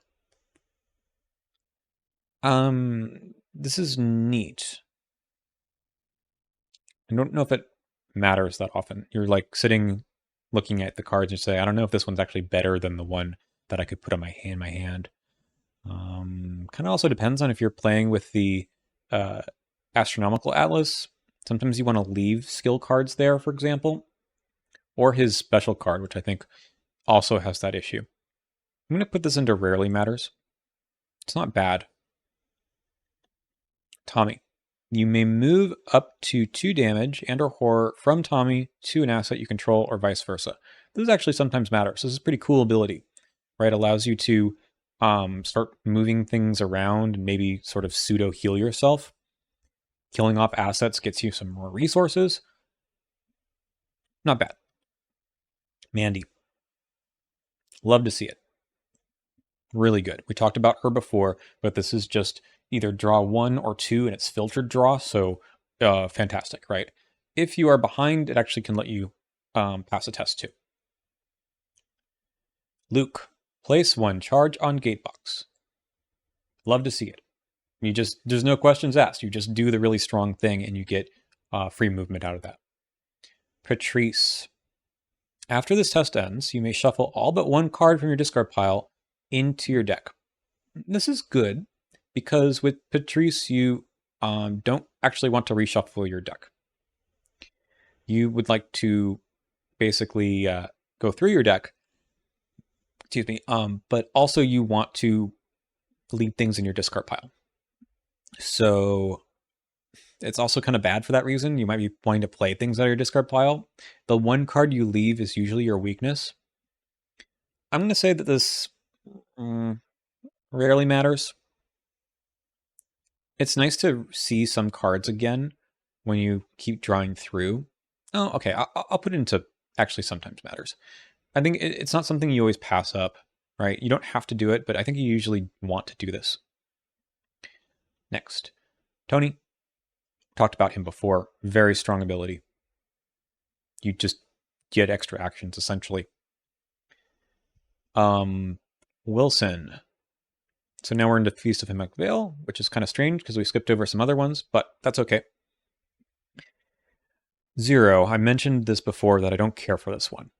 [SPEAKER 1] this is neat. I don't know if it matters that often. You're like sitting looking at the cards and say, I don't know if this one's actually better than the one that I could put on my hand. Kind of also depends on if you're playing with the Astronomical Atlas. Sometimes you want to leave skill cards there, for example, or his special card, which I think also has that issue. I'm going to put this into rarely matters. It's not bad. Tommy. You may move up to 2 damage and or horror from Tommy to an asset you control or vice versa. This actually sometimes matters. This is a pretty cool ability, right? Allows you to start moving things around and maybe sort of pseudo heal yourself. Killing off assets gets you some more resources. Not bad. Mandy. Love to see it. Really good. We talked about her before, but this is just either draw 1 or 2 and it's filtered draw, so fantastic, right? If you are behind, it actually can let you pass a test too. Luke. Place 1 charge on gatebox. Love to see it. There's no questions asked. You just do the really strong thing and you get free movement out of that. Patrice. After this test ends, you may shuffle all but 1 card from your discard pile into your deck. This is good because with Patrice, you don't actually want to reshuffle your deck. You would like to basically go through your deck, but also you want to leave things in your discard pile. So it's also kind of bad for that reason. You might be wanting to play things out of your discard pile. The 1 card you leave is usually your weakness. I'm going to say that this rarely matters. It's nice to see some cards again when you keep drawing through. Oh, okay. I'll put it into actually sometimes matters. I think it's not something you always pass up, right? You don't have to do it, but I think you usually want to do this. Next, Tony. Talked about him before. Very strong ability. You just get extra actions, essentially. Wilson. So now we're into Feast of Hemlock Vale, which is kind of strange because we skipped over some other ones, but that's okay. 0. I mentioned this before that I don't care for this one.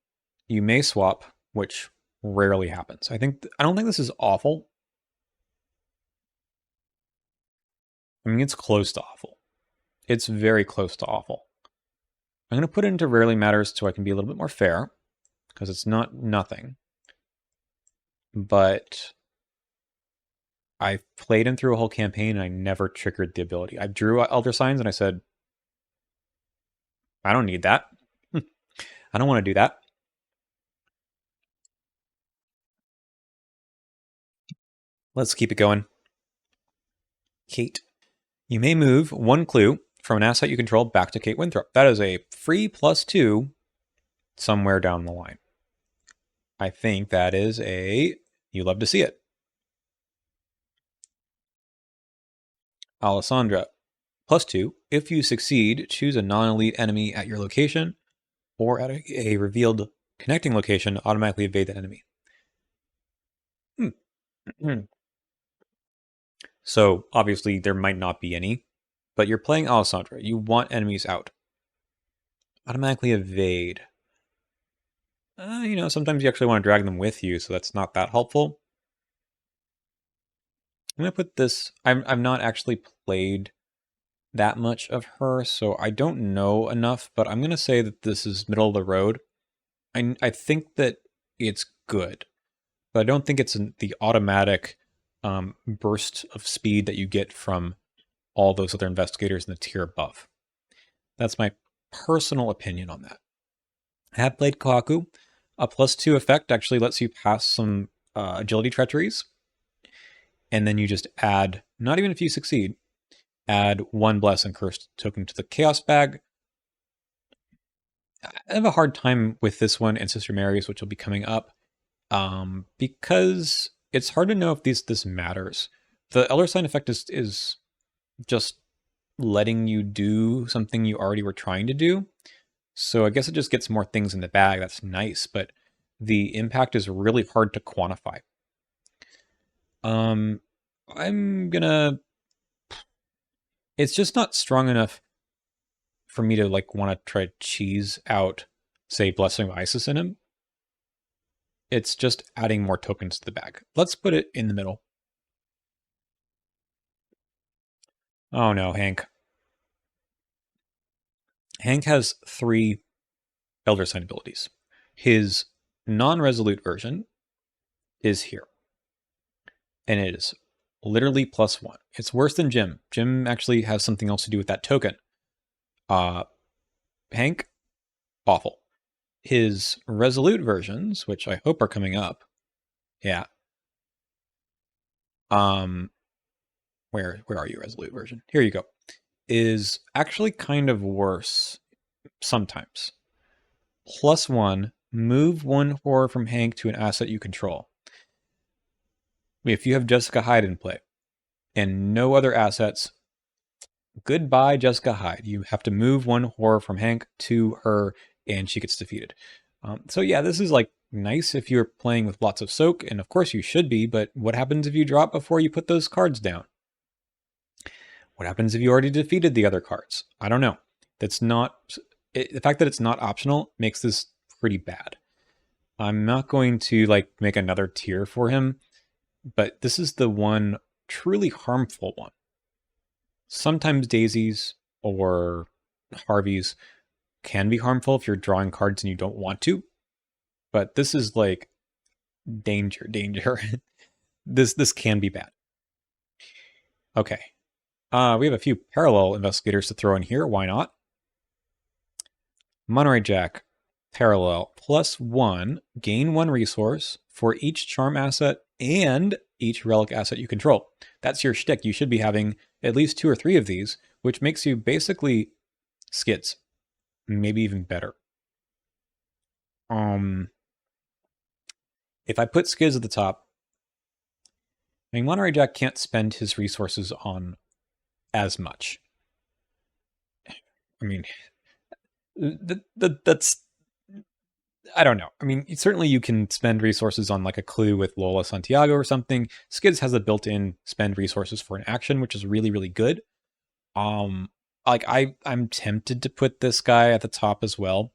[SPEAKER 1] You may swap, which rarely happens. I don't think this is awful. I mean, it's close to awful. It's very close to awful. I'm going to put it into rarely matters so I can be a little bit more fair, because it's not nothing. But I played him through a whole campaign and I never triggered the ability. I drew Elder Signs and I said, I don't need that. I don't want to do that. Let's keep it going. Kate. You may move 1 clue from an asset you control back to Kate Winthrop. That is a free +2 somewhere down the line. I think that is you love to see it. Alessandra. +2. If you succeed, choose a non-elite enemy at your location or at a revealed connecting location, automatically evade that enemy. So obviously there might not be any, but you're playing Alessandra. You want enemies out. Automatically evade. Sometimes you actually want to drag them with you, so that's not that helpful. I'm going to put this... I've not actually played that much of her, so I don't know enough, but I'm going to say that this is middle of the road. I think that it's good, but I don't think it's the automatic burst of speed that you get from all those other investigators in the tier above. That's my personal opinion on that. I have played Kaku. A +2 effect actually lets you pass some agility treacheries, and then you just add, not even if you succeed, add 1 Bless and Cursed token to the Chaos bag. I have a hard time with this one and Sister Mary's, which will be coming up, because it's hard to know if this matters. The Elder Sign effect is just letting you do something you already were trying to do. So I guess it just gets more things in the bag. That's nice, but the impact is really hard to quantify. I'm gonna... It's just not strong enough for me to want to try to cheese out, say, Blessing of Isis in him. It's just adding more tokens to the bag. Let's put it in the middle. Oh no, Hank. Hank has 3 Elder Sign abilities. His non-resolute version is here. And it is literally +1. It's worse than Jim. Jim actually has something else to do with that token. Hank, awful. His resolute versions, which I hope are coming up. Yeah. Where are you, resolute version? Here you go. Is actually kind of worse sometimes. +1, move 1 horror from Hank to an asset you control. If you have Jessica Hyde in play and no other assets, goodbye Jessica Hyde. You have to move 1 horror from Hank to her and she gets defeated. So yeah, this is Nice if you're playing with lots of soak, and of course you should be, but what happens if you drop before you put those cards down? What happens if you already defeated the other cards? I don't know. That's not... the fact that it's not optional makes this pretty bad. I'm not going to like make another tier for him, but this is the one truly harmful one. Sometimes daisies or Harveys can be harmful if you're drawing cards and you don't want to, but this is like danger. This can be bad. Okay. We have a few parallel investigators to throw in here. Why not? Monterey Jack, parallel, +1, gain 1 resource for each charm asset and each relic asset you control. That's your shtick. You should be having at least 2 or 3 of these, which makes you basically skids. Maybe even better. If I put skids at the top, I mean, Monterey Jack can't spend his resources on as much. I mean, that's... I don't know. I mean, certainly you can spend resources on like a clue with Lola Santiago or something. Skids has a built-in spend resources for an action, which is really, really good. Like I'm tempted to put this guy at the top as well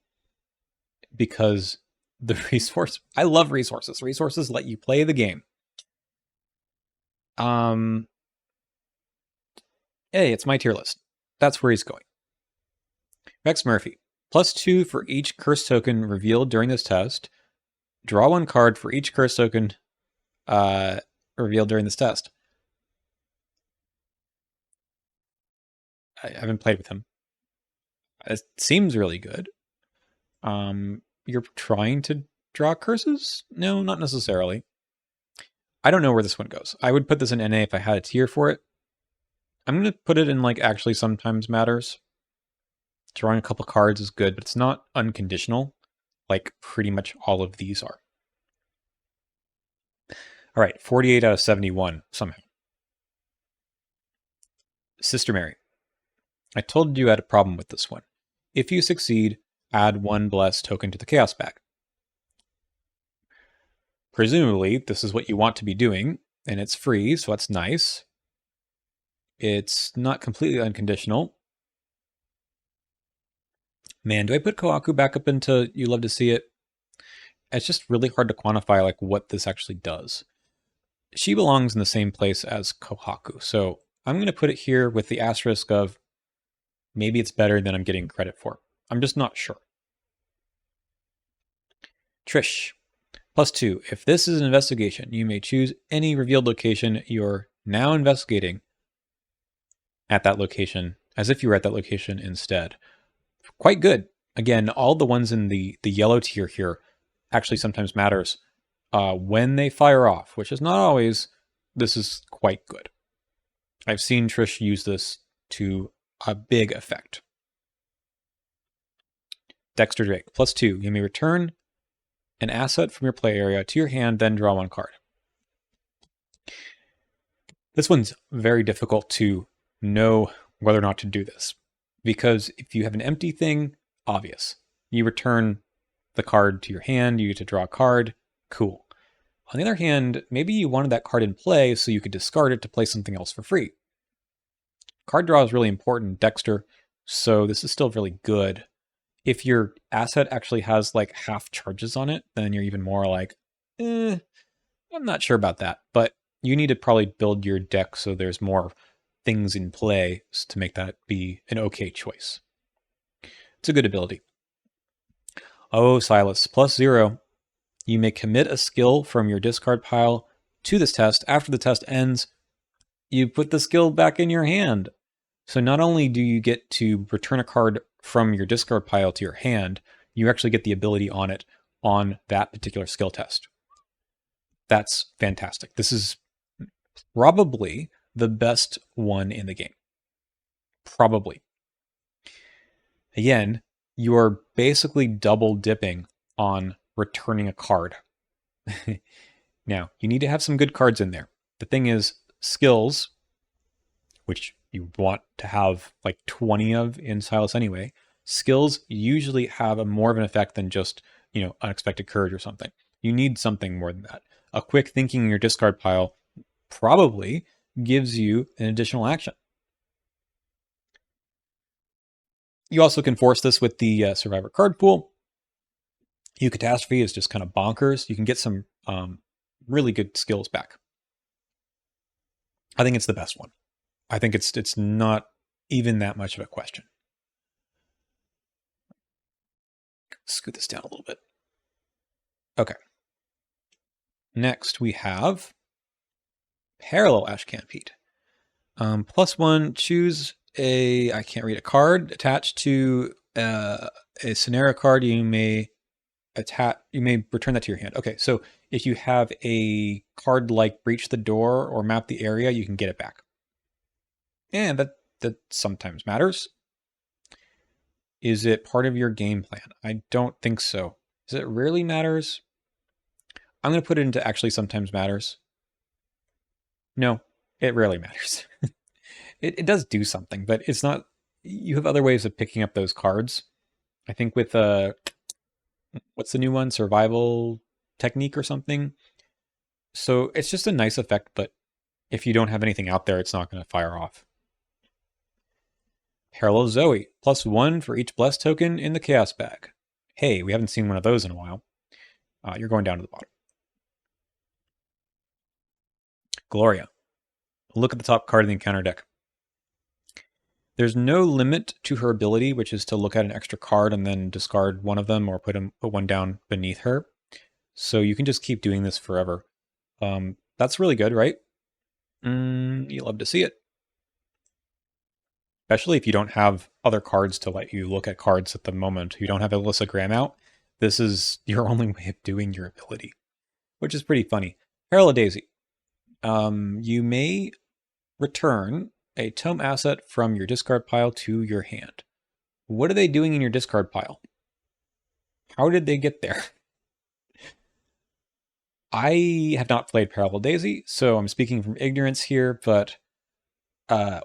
[SPEAKER 1] because the resource... I love resources. Resources let you play the game. Hey, it's my tier list. That's where he's going. Rex Murphy. +2 for each curse token revealed during this test. Draw 1 card for each curse token revealed during this test. I haven't played with him. It seems really good. You're trying to draw curses? No, not necessarily. I don't know where this one goes. I would put this in NA if I had a tier for it. I'm going to put it in like actually sometimes matters. Drawing a couple cards is good, but it's not unconditional like pretty much all of these are. All right, 48 out of 71 somehow. Sister Mary. I told you I had a problem with this one. If you succeed, add 1 bless token to the chaos bag. Presumably, this is what you want to be doing, and it's free, so that's nice. It's not completely unconditional. Man, do I put Kohaku back up into You Love to See It? It's just really hard to quantify like what this actually does. She belongs in the same place as Kohaku, so I'm going to put it here with the asterisk of maybe it's better than I'm getting credit for. I'm just not sure. Trish. +2. If this is an investigation, you may choose any revealed location you're now investigating at that location, as if you were at that location instead. Quite good. Again, all the ones in the yellow tier here actually sometimes matters when they fire off, which is not always. This is quite good. I've seen Trish use this to a big effect. Dexter Drake. +2. You may return an asset from your play area to your hand, then draw 1 card. This one's very difficult to know whether or not to do this, because if you have an empty thing, obvious. You return the card to your hand, you get to draw a card, cool. On the other hand, maybe you wanted that card in play so you could discard it to play something else for free. Card draw is really important, Dexter, so this is still really good. If your asset actually has like half charges on it, then you're even more like, I'm not sure about that. But you need to probably build your deck so there's more things in play to make that be an okay choice. It's a good ability. Oh, Silas, +0. You may commit a skill from your discard pile to this test. After the test ends, you put the skill back in your hand. So not only do you get to return a card from your discard pile to your hand, you actually get the ability on it on that particular skill test. That's fantastic. This is probably the best one in the game. Probably. Again, you are basically double dipping on returning a card. Now, you need to have some good cards in there. The thing is, skills, which you want to have like 20 of in Silas anyway, skills usually have a more of an effect than just, unexpected courage or something. You need something more than that. A quick thinking in your discard pile probably gives you an additional action. You also can force this with the Survivor card pool. Catastrophe is just kind of bonkers. You can get some really good skills back. I think it's the best one. I think it's not even that much of a question. Scoot this down a little bit. Okay. Next we have Parallel Ashcampede. +1, choose I can't read, a card attached to a scenario card. You may return that to your hand. Okay, so if you have a card like Breach the Door or Map the Area, you can get it back. And that sometimes matters. Is it part of your game plan? I don't think so. Does it rarely matters? I'm going to put it into actually sometimes matters. No, it rarely matters. It does do something, but it's not. You have other ways of picking up those cards. I think with what's the new one? Survival technique or something. So it's just a nice effect, but if you don't have anything out there, it's not going to fire off. Parallel Zoe, +1 for each blessed token in the Chaos bag. Hey, we haven't seen one of those in a while. You're going down to the bottom. Gloria. Look at the top card in the encounter deck. There's no limit to her ability, which is to look at an extra card and then discard one of them or put one down beneath her. So you can just keep doing this forever. That's really good, right? You love to see it. Especially if you don't have other cards to let you look at cards at the moment. You don't have Alyssa Graham out. This is your only way of doing your ability, which is pretty funny. Parallel Daisy. You may return a tome asset from your discard pile to your hand. What are they doing in your discard pile? How did they get there? I have not played Parallel Daisy, so I'm speaking from ignorance here, but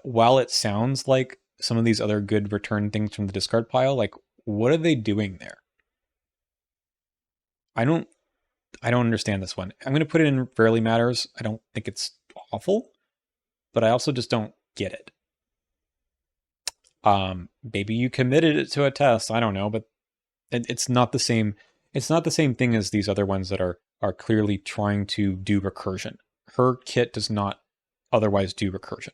[SPEAKER 1] while it sounds like some of these other good return things from the discard pile, like, what are they doing there? I don't understand this one. I'm going to put it in Rarely Matters. I don't think it's awful, but I also just don't get it. Maybe you committed it to a test. I don't know, but it's not the same. It's not the same thing as these other ones that are clearly trying to do recursion. Her kit does not otherwise do recursion.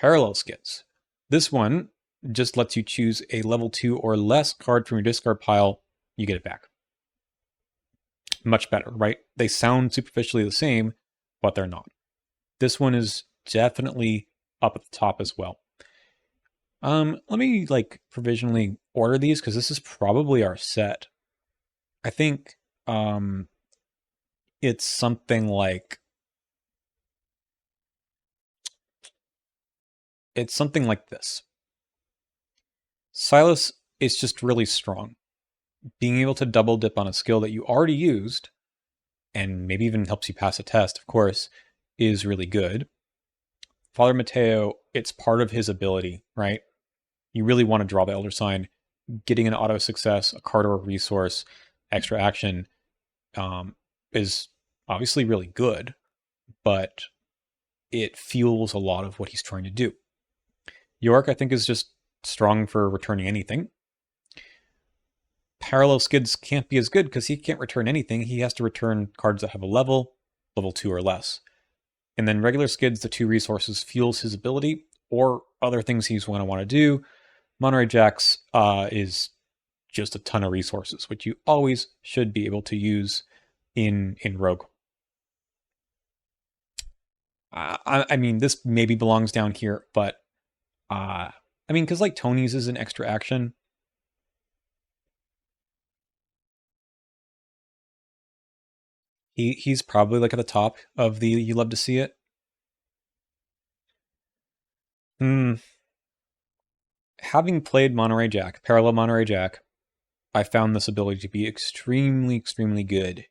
[SPEAKER 1] Parallel Skids. This one just lets you choose a level 2 or less card from your discard pile. You get it back. Much better, right? They sound superficially the same, but they're not. This one is definitely up at the top as well. Let me provisionally order these because this is probably our set. I think it's something like this. Silas is just really strong. Being able to double dip on a skill that you already used, and maybe even helps you pass a test, of course, is really good. Father Mateo, it's part of his ability, right? You really want to draw the Elder Sign. Getting an auto success, a card or a resource, extra action is obviously really good, but it fuels a lot of what he's trying to do. York, I think, is just strong for returning anything. Parallel Skids can't be as good because he can't return anything. He has to return cards that have a level 2 or less. And then regular Skids, the 2 resources, fuels his ability or other things he's going to want to do. Monterey Jacks is just a ton of resources, which you always should be able to use in Rogue. I mean, this maybe belongs down here, but I mean, because Tony's is an extra action. He's probably at the top of the you love to see it. Having played Monterey Jack, Parallel Monterey Jack, I found this ability to be extremely, extremely good.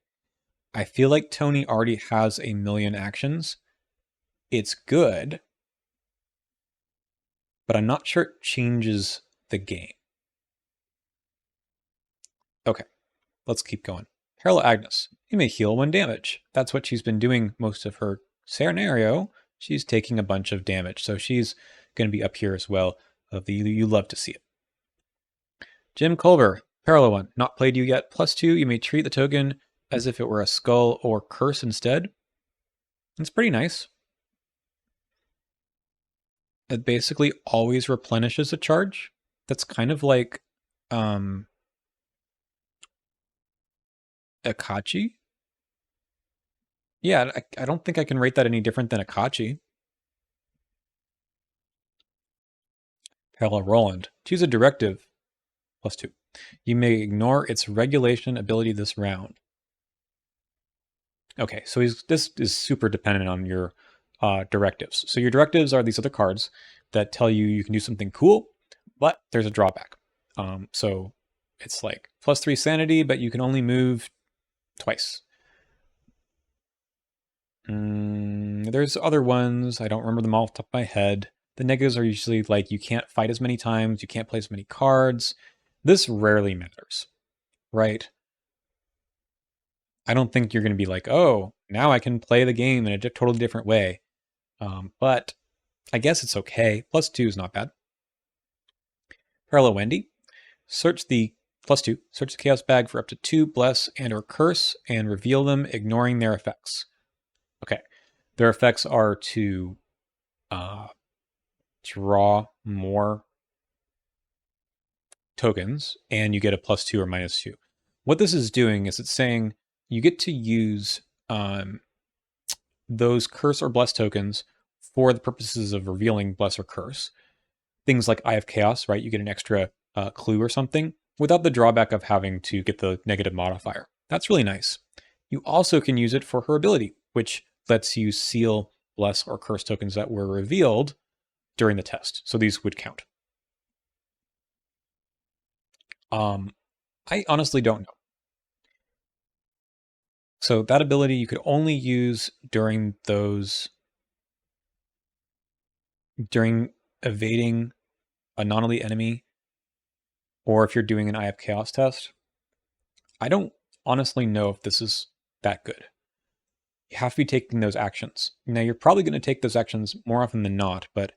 [SPEAKER 1] I feel like Tony already has a million actions. It's good, but I'm not sure it changes the game. Okay. Let's keep going. Perla Agnes. You may heal 1 damage. That's what she's been doing most of her scenario. She's taking a bunch of damage, so she's going to be up here as well. You love to see it. Jim Culver. Perla 1. Not played you yet. +2. You may treat the token as if it were a skull or curse instead. It's pretty nice. It basically always replenishes a charge. That's kind of like Akachi. Yeah, I don't think I can rate that any different than Akachi. Perla Roland. Choose a directive. +2. You may ignore its regulation ability this round. Okay, so this is super dependent on your directives. So your directives are these other cards that tell you you can do something cool, but there's a drawback. So it's like +3 sanity, but you can only move twice. There's other ones. I don't remember them all off the top of my head. The negatives are usually like you can't fight as many times, you can't play as many cards. This rarely matters, right? I don't think you're going to be like, oh, now I can play the game in a totally different way. But I guess it's okay. +2 is not bad. Parallel Wendy. Search the +2. Search the Chaos Bag for up to 2 Bless and or Curse and reveal them, ignoring their effects. Okay. Their effects are to draw more tokens, and you get a +2 or -2. What this is doing is it's saying you get to use those Curse or Bless tokens for the purposes of revealing Bless or Curse. Things like Eye of Chaos, right? You get an extra clue or something without the drawback of having to get the negative modifier. That's really nice. You also can use it for her ability, which lets you seal Bless or Curse tokens that were revealed during the test. So these would count. I honestly don't know. So that ability you could only use during evading a non-elite enemy, or if you're doing an Eye of Chaos test. I don't honestly know if this is that good. You have to be taking those actions. Now, you're probably going to take those actions more often than not, but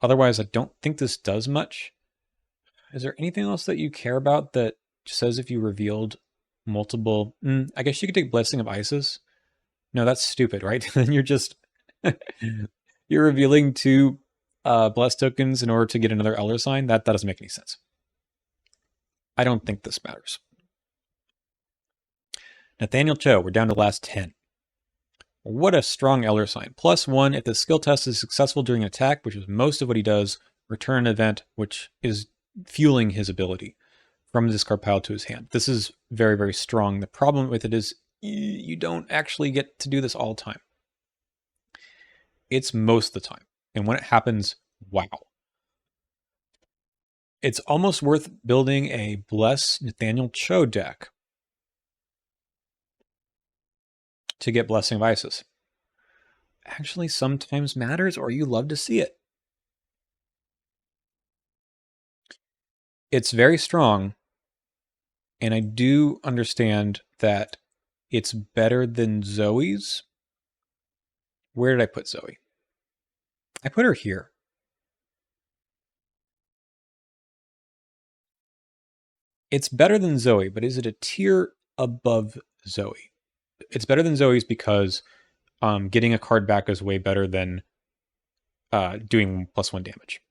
[SPEAKER 1] otherwise, I don't think this does much. Is there anything else that you care about that says if you revealed multiple... I guess you could take Blessing of Isis. No, that's stupid, right? Then you're just... you're revealing 2 Bless tokens in order to get another Elder Sign. That doesn't make any sense. I don't think this matters. Nathaniel Cho, we're down to the last 10. What a strong Elder Sign. +1 if the skill test is successful during an attack, which is most of what he does. Return an event, which is fueling his ability from the discard pile to his hand. This is very, very strong. The problem with it is you don't actually get to do this all the time. It's most of the time. And when it happens, wow. It's almost worth building a Bless Nathaniel Cho deck to get Blessing of Isis. Actually sometimes matters, or you love to see it. It's very strong, and I do understand that it's better than Zoe's. Where did I put Zoe? I put her here. It's better than Zoe, but is it a tier above Zoe? It's better than Zoe's because getting a card back is way better than doing +1 damage.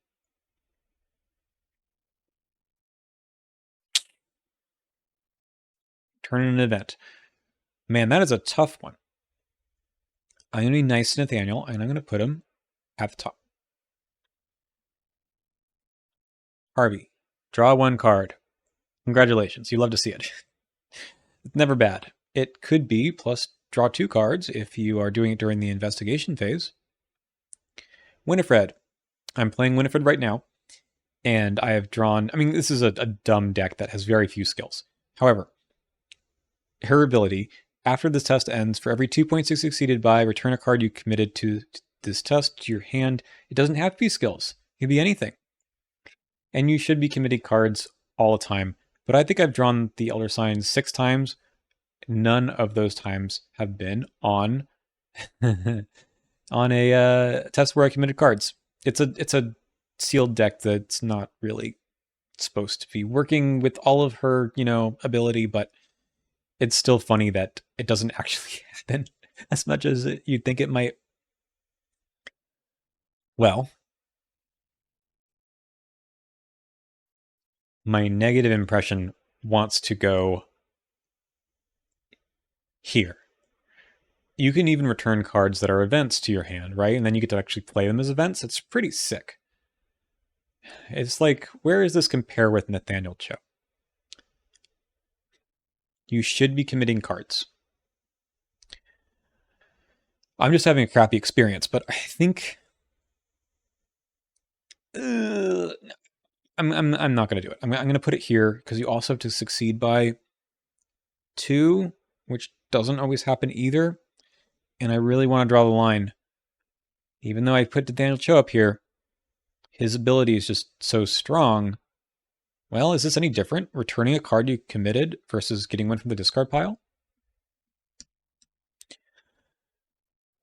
[SPEAKER 1] Turn in an event. Man, that is a tough one. I'm going to be nice to Nathaniel, and I'm going to put him at the top. Harvey, draw 1 card. Congratulations, you love to see it. It's never bad. It could be plus draw 2 cards if you are doing it during the investigation phase. Winifred. I'm playing Winifred right now, and I have drawn... I mean, this is a dumb deck that has very few skills. However, her ability, after this test ends, for every 2 points you succeeded by, return a card you committed to this test to your hand. It doesn't have to be skills. It can be anything. And you should be committing cards all the time. But I think I've drawn the Elder Sign 6 times. None of those times have been on on a test where I committed cards. It's a sealed deck that's not really supposed to be working with all of her, ability, but it's still funny that it doesn't actually happen as much as you'd think it might. Well, my negative impression wants to go here. You can even return cards that are events to your hand, right? And then you get to actually play them as events. It's pretty sick. It's like, where does this compare with Nathaniel Cho? You should be committing cards. I'm just having a crappy experience, but I think I'm not going to do it. I'm going to put it here because you also have to succeed by 2, which doesn't always happen either. And I really want to draw the line. Even though I put Daniel Cho up here, his ability is just so strong. Well, is this any different? Returning a card you committed versus getting one from the discard pile?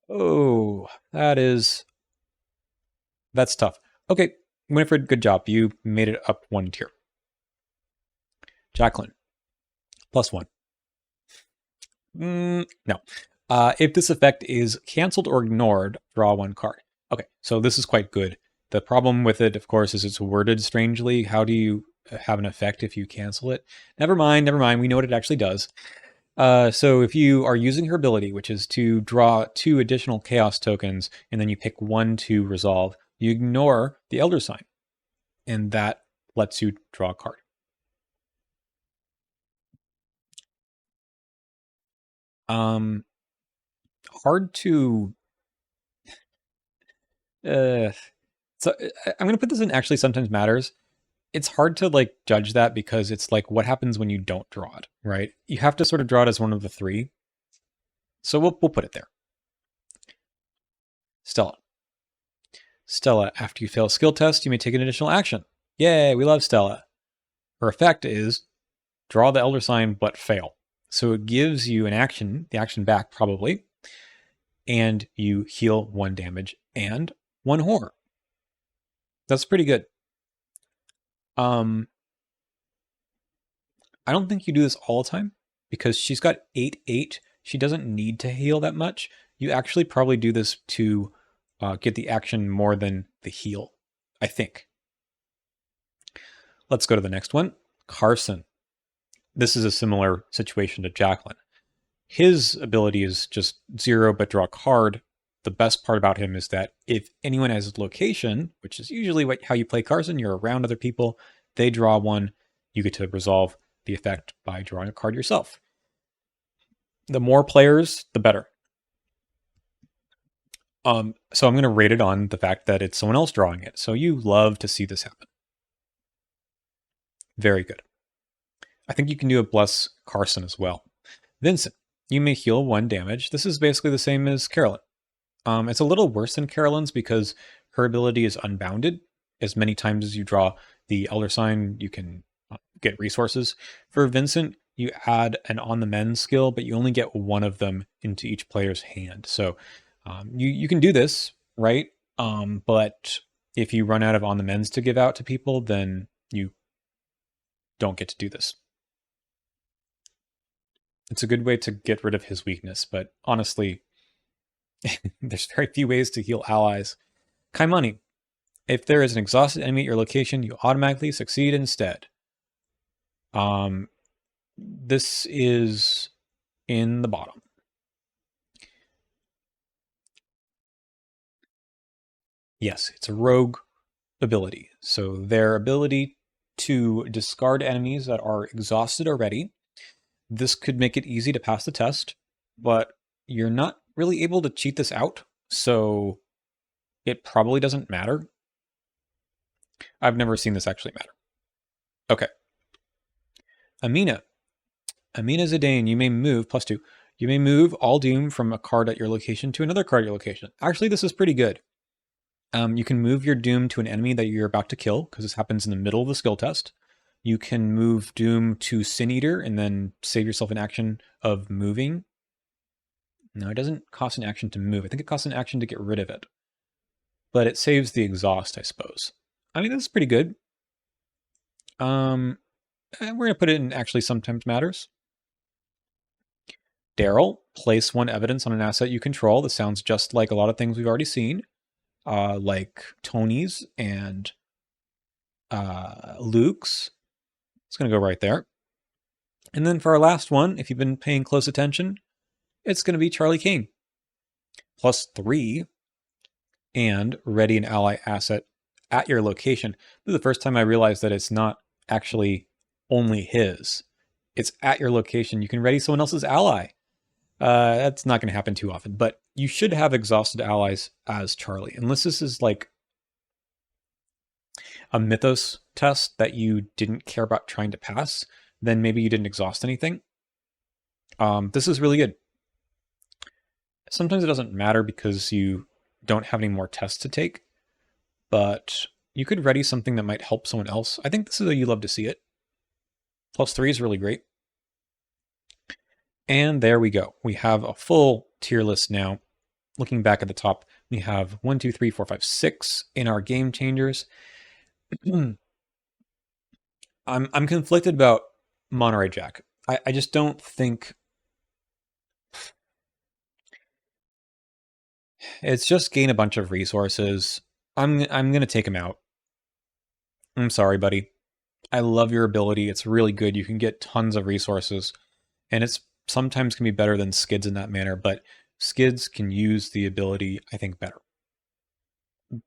[SPEAKER 1] Oh, that's tough. Okay, Winifred, good job. You made it up 1 tier. Jacqueline, +1. No. If this effect is canceled or ignored, draw 1 card. Okay, so this is quite good. The problem with it, of course, is it's worded strangely. How do you have an effect if you cancel it? Never mind. We know what it actually does. So if you are using her ability, which is to draw 2 additional chaos tokens, and then you pick 1 to resolve, you ignore the Elder Sign, and that lets you draw a card. Hard to... so I'm going to put this in actually sometimes matters. It's hard to like judge that because it's like what happens when you don't draw it, right? You have to sort of draw it as one of the 3. So we'll put it there. Stella, after you fail a skill test, you may take an additional action. Yay, we love Stella. Her effect is draw the Elder Sign but fail. So it gives you an action, the action back probably, and you heal 1 damage and 1 horror. That's pretty good. I don't think you do this all the time because she's got 8/8. She doesn't need to heal that much. You actually probably do this to get the action more than the heal, I think. Let's go to the next one. Carson. This is a similar situation to Jacqueline. His ability is just 0 but draw a card. The best part about him is that if anyone has a location, which is usually how you play Carson, you're around other people, they draw 1, you get to resolve the effect by drawing a card yourself. The more players, the better. So I'm going to rate it on the fact that it's someone else drawing it. So you love to see this happen. Very good. I think you can do a Bless Carson as well. Vincent, you may heal 1 damage. This is basically the same as Carolyn. It's a little worse than Carolyn's because her ability is unbounded. As many times as you draw the Elder Sign, you can get resources. For Vincent, you add an On the Mend skill, but you only get 1 of them into each player's hand. So you can do this, right? But if you run out of On the Mends to give out to people, then you don't get to do this. It's a good way to get rid of his weakness, but honestly, there's very few ways to heal allies. Kaimani. If there is an exhausted enemy at your location, you automatically succeed instead. This is in the bottom. Yes, it's a rogue ability. So their ability to discard enemies that are exhausted already. This could make it easy to pass the test, but you're not really able to cheat this out, so it probably doesn't matter. I've never seen this actually matter. Okay. Amina Zidane, you may move, +2. You may move all doom from a card at your location to another card at your location. Actually, this is pretty good. You can move your doom to an enemy that you're about to kill, because this happens in the middle of the skill test. You can move Doom to Sin Eater and then save yourself an action of moving. No, it doesn't cost an action to move. I think it costs an action to get rid of it. But it saves the exhaust, I suppose. I mean, this is pretty good. We're going to put it in actually sometimes matters. Daryl, place one evidence on an asset you control. This sounds just like a lot of things we've already seen, like Tony's and Luke's. It's going to go right there. And then for our last one, if you've been paying close attention, it's going to be Charlie Kane. +3 and ready an ally asset at your location. This is the first time I realized that it's not actually only his. It's at your location. You can ready someone else's ally. That's not going to happen too often, but you should have exhausted allies as Charlie. Unless this is like a mythos test that you didn't care about trying to pass, then maybe you didn't exhaust anything. This is really good. Sometimes it doesn't matter because you don't have any more tests to take, but you could ready something that might help someone else. I think this is how you love to see it. +3 is really great. And there we go. We have a full tier list now. Looking back at the top, we have 1, 2, 3, 4, 5, 6 in our game changers. I'm conflicted about Monterey Jack. I just don't think it's just gain a bunch of resources. I'm gonna take him out. I'm sorry, buddy. I love your ability. It's really good. You can get tons of resources, and it's sometimes can be better than Skids in that manner, but Skids can use the ability, I think, better.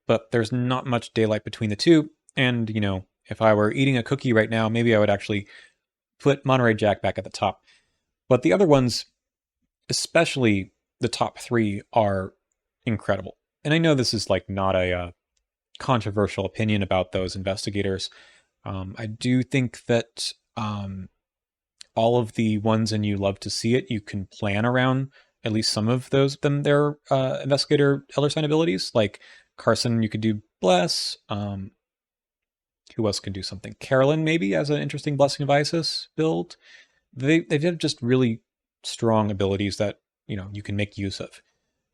[SPEAKER 1] But there's not much daylight between the two, and, you know, if I were eating a cookie right now, maybe I would actually put Monterey Jack back at the top. But the other ones, especially the top 3, are incredible. And I know this is like not a controversial opinion about those investigators. I do think that all of the ones in You Love to See It, you can plan around at least some of those their investigator elder sign abilities. Like Carson, you could do Bless. Who else could do something? Carolyn maybe as an interesting Blessing of Isis build. They have just really strong abilities that, you know, you can make use of.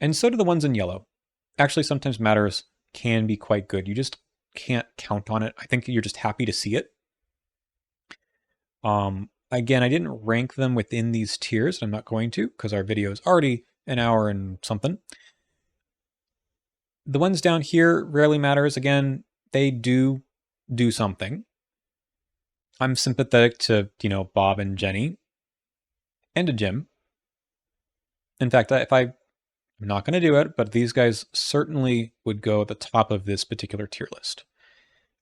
[SPEAKER 1] And so do the ones in yellow. Actually, sometimes matters can be quite good. You just can't count on it. I think you're just happy to see it. Again, I didn't rank them within these tiers. I'm not going to because our video is already an hour and something. The ones down here rarely matters. Again, they do something. I'm sympathetic to, you know, Bob and Jenny and to Jim. In fact, I'm not going to do it, but these guys certainly would go at the top of this particular tier list.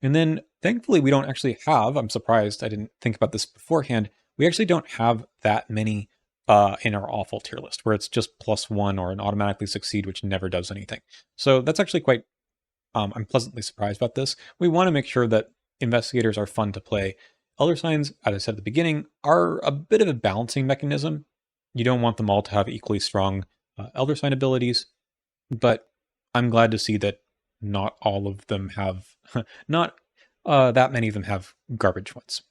[SPEAKER 1] And then thankfully we don't actually have, I'm surprised I didn't think about this beforehand, we actually don't have that many in our awful tier list where it's just +1 or an automatically succeed, which never does anything. So that's actually quite, I'm pleasantly surprised about this. We want to make sure that investigators are fun to play. Elder signs, as I said at the beginning, are a bit of a balancing mechanism. You don't want them all to have equally strong elder sign abilities, but I'm glad to see that not all of them have, not that many of them have garbage ones.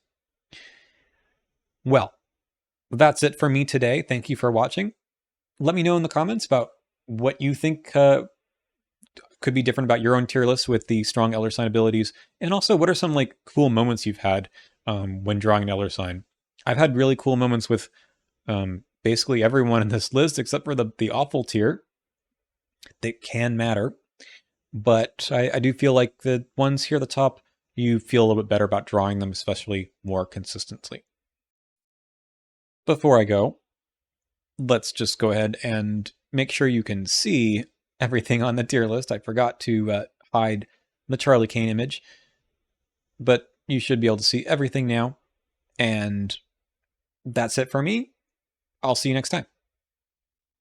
[SPEAKER 1] Well, that's it for me today. Thank you for watching. Let me know in the comments about what you think could be different about your own tier list with the strong elder sign abilities, and also what are some like cool moments you've had when drawing an elder sign. I've had really cool moments with basically everyone in this list except for the awful tier. They can matter, but I do feel like the ones here at the top, you feel a little bit better about drawing them, especially more consistently. Before I go, let's just go ahead and make sure you can see everything on the tier list. I forgot to hide the Charlie Kane image, but you should be able to see everything now. And that's it for me. I'll see you next time.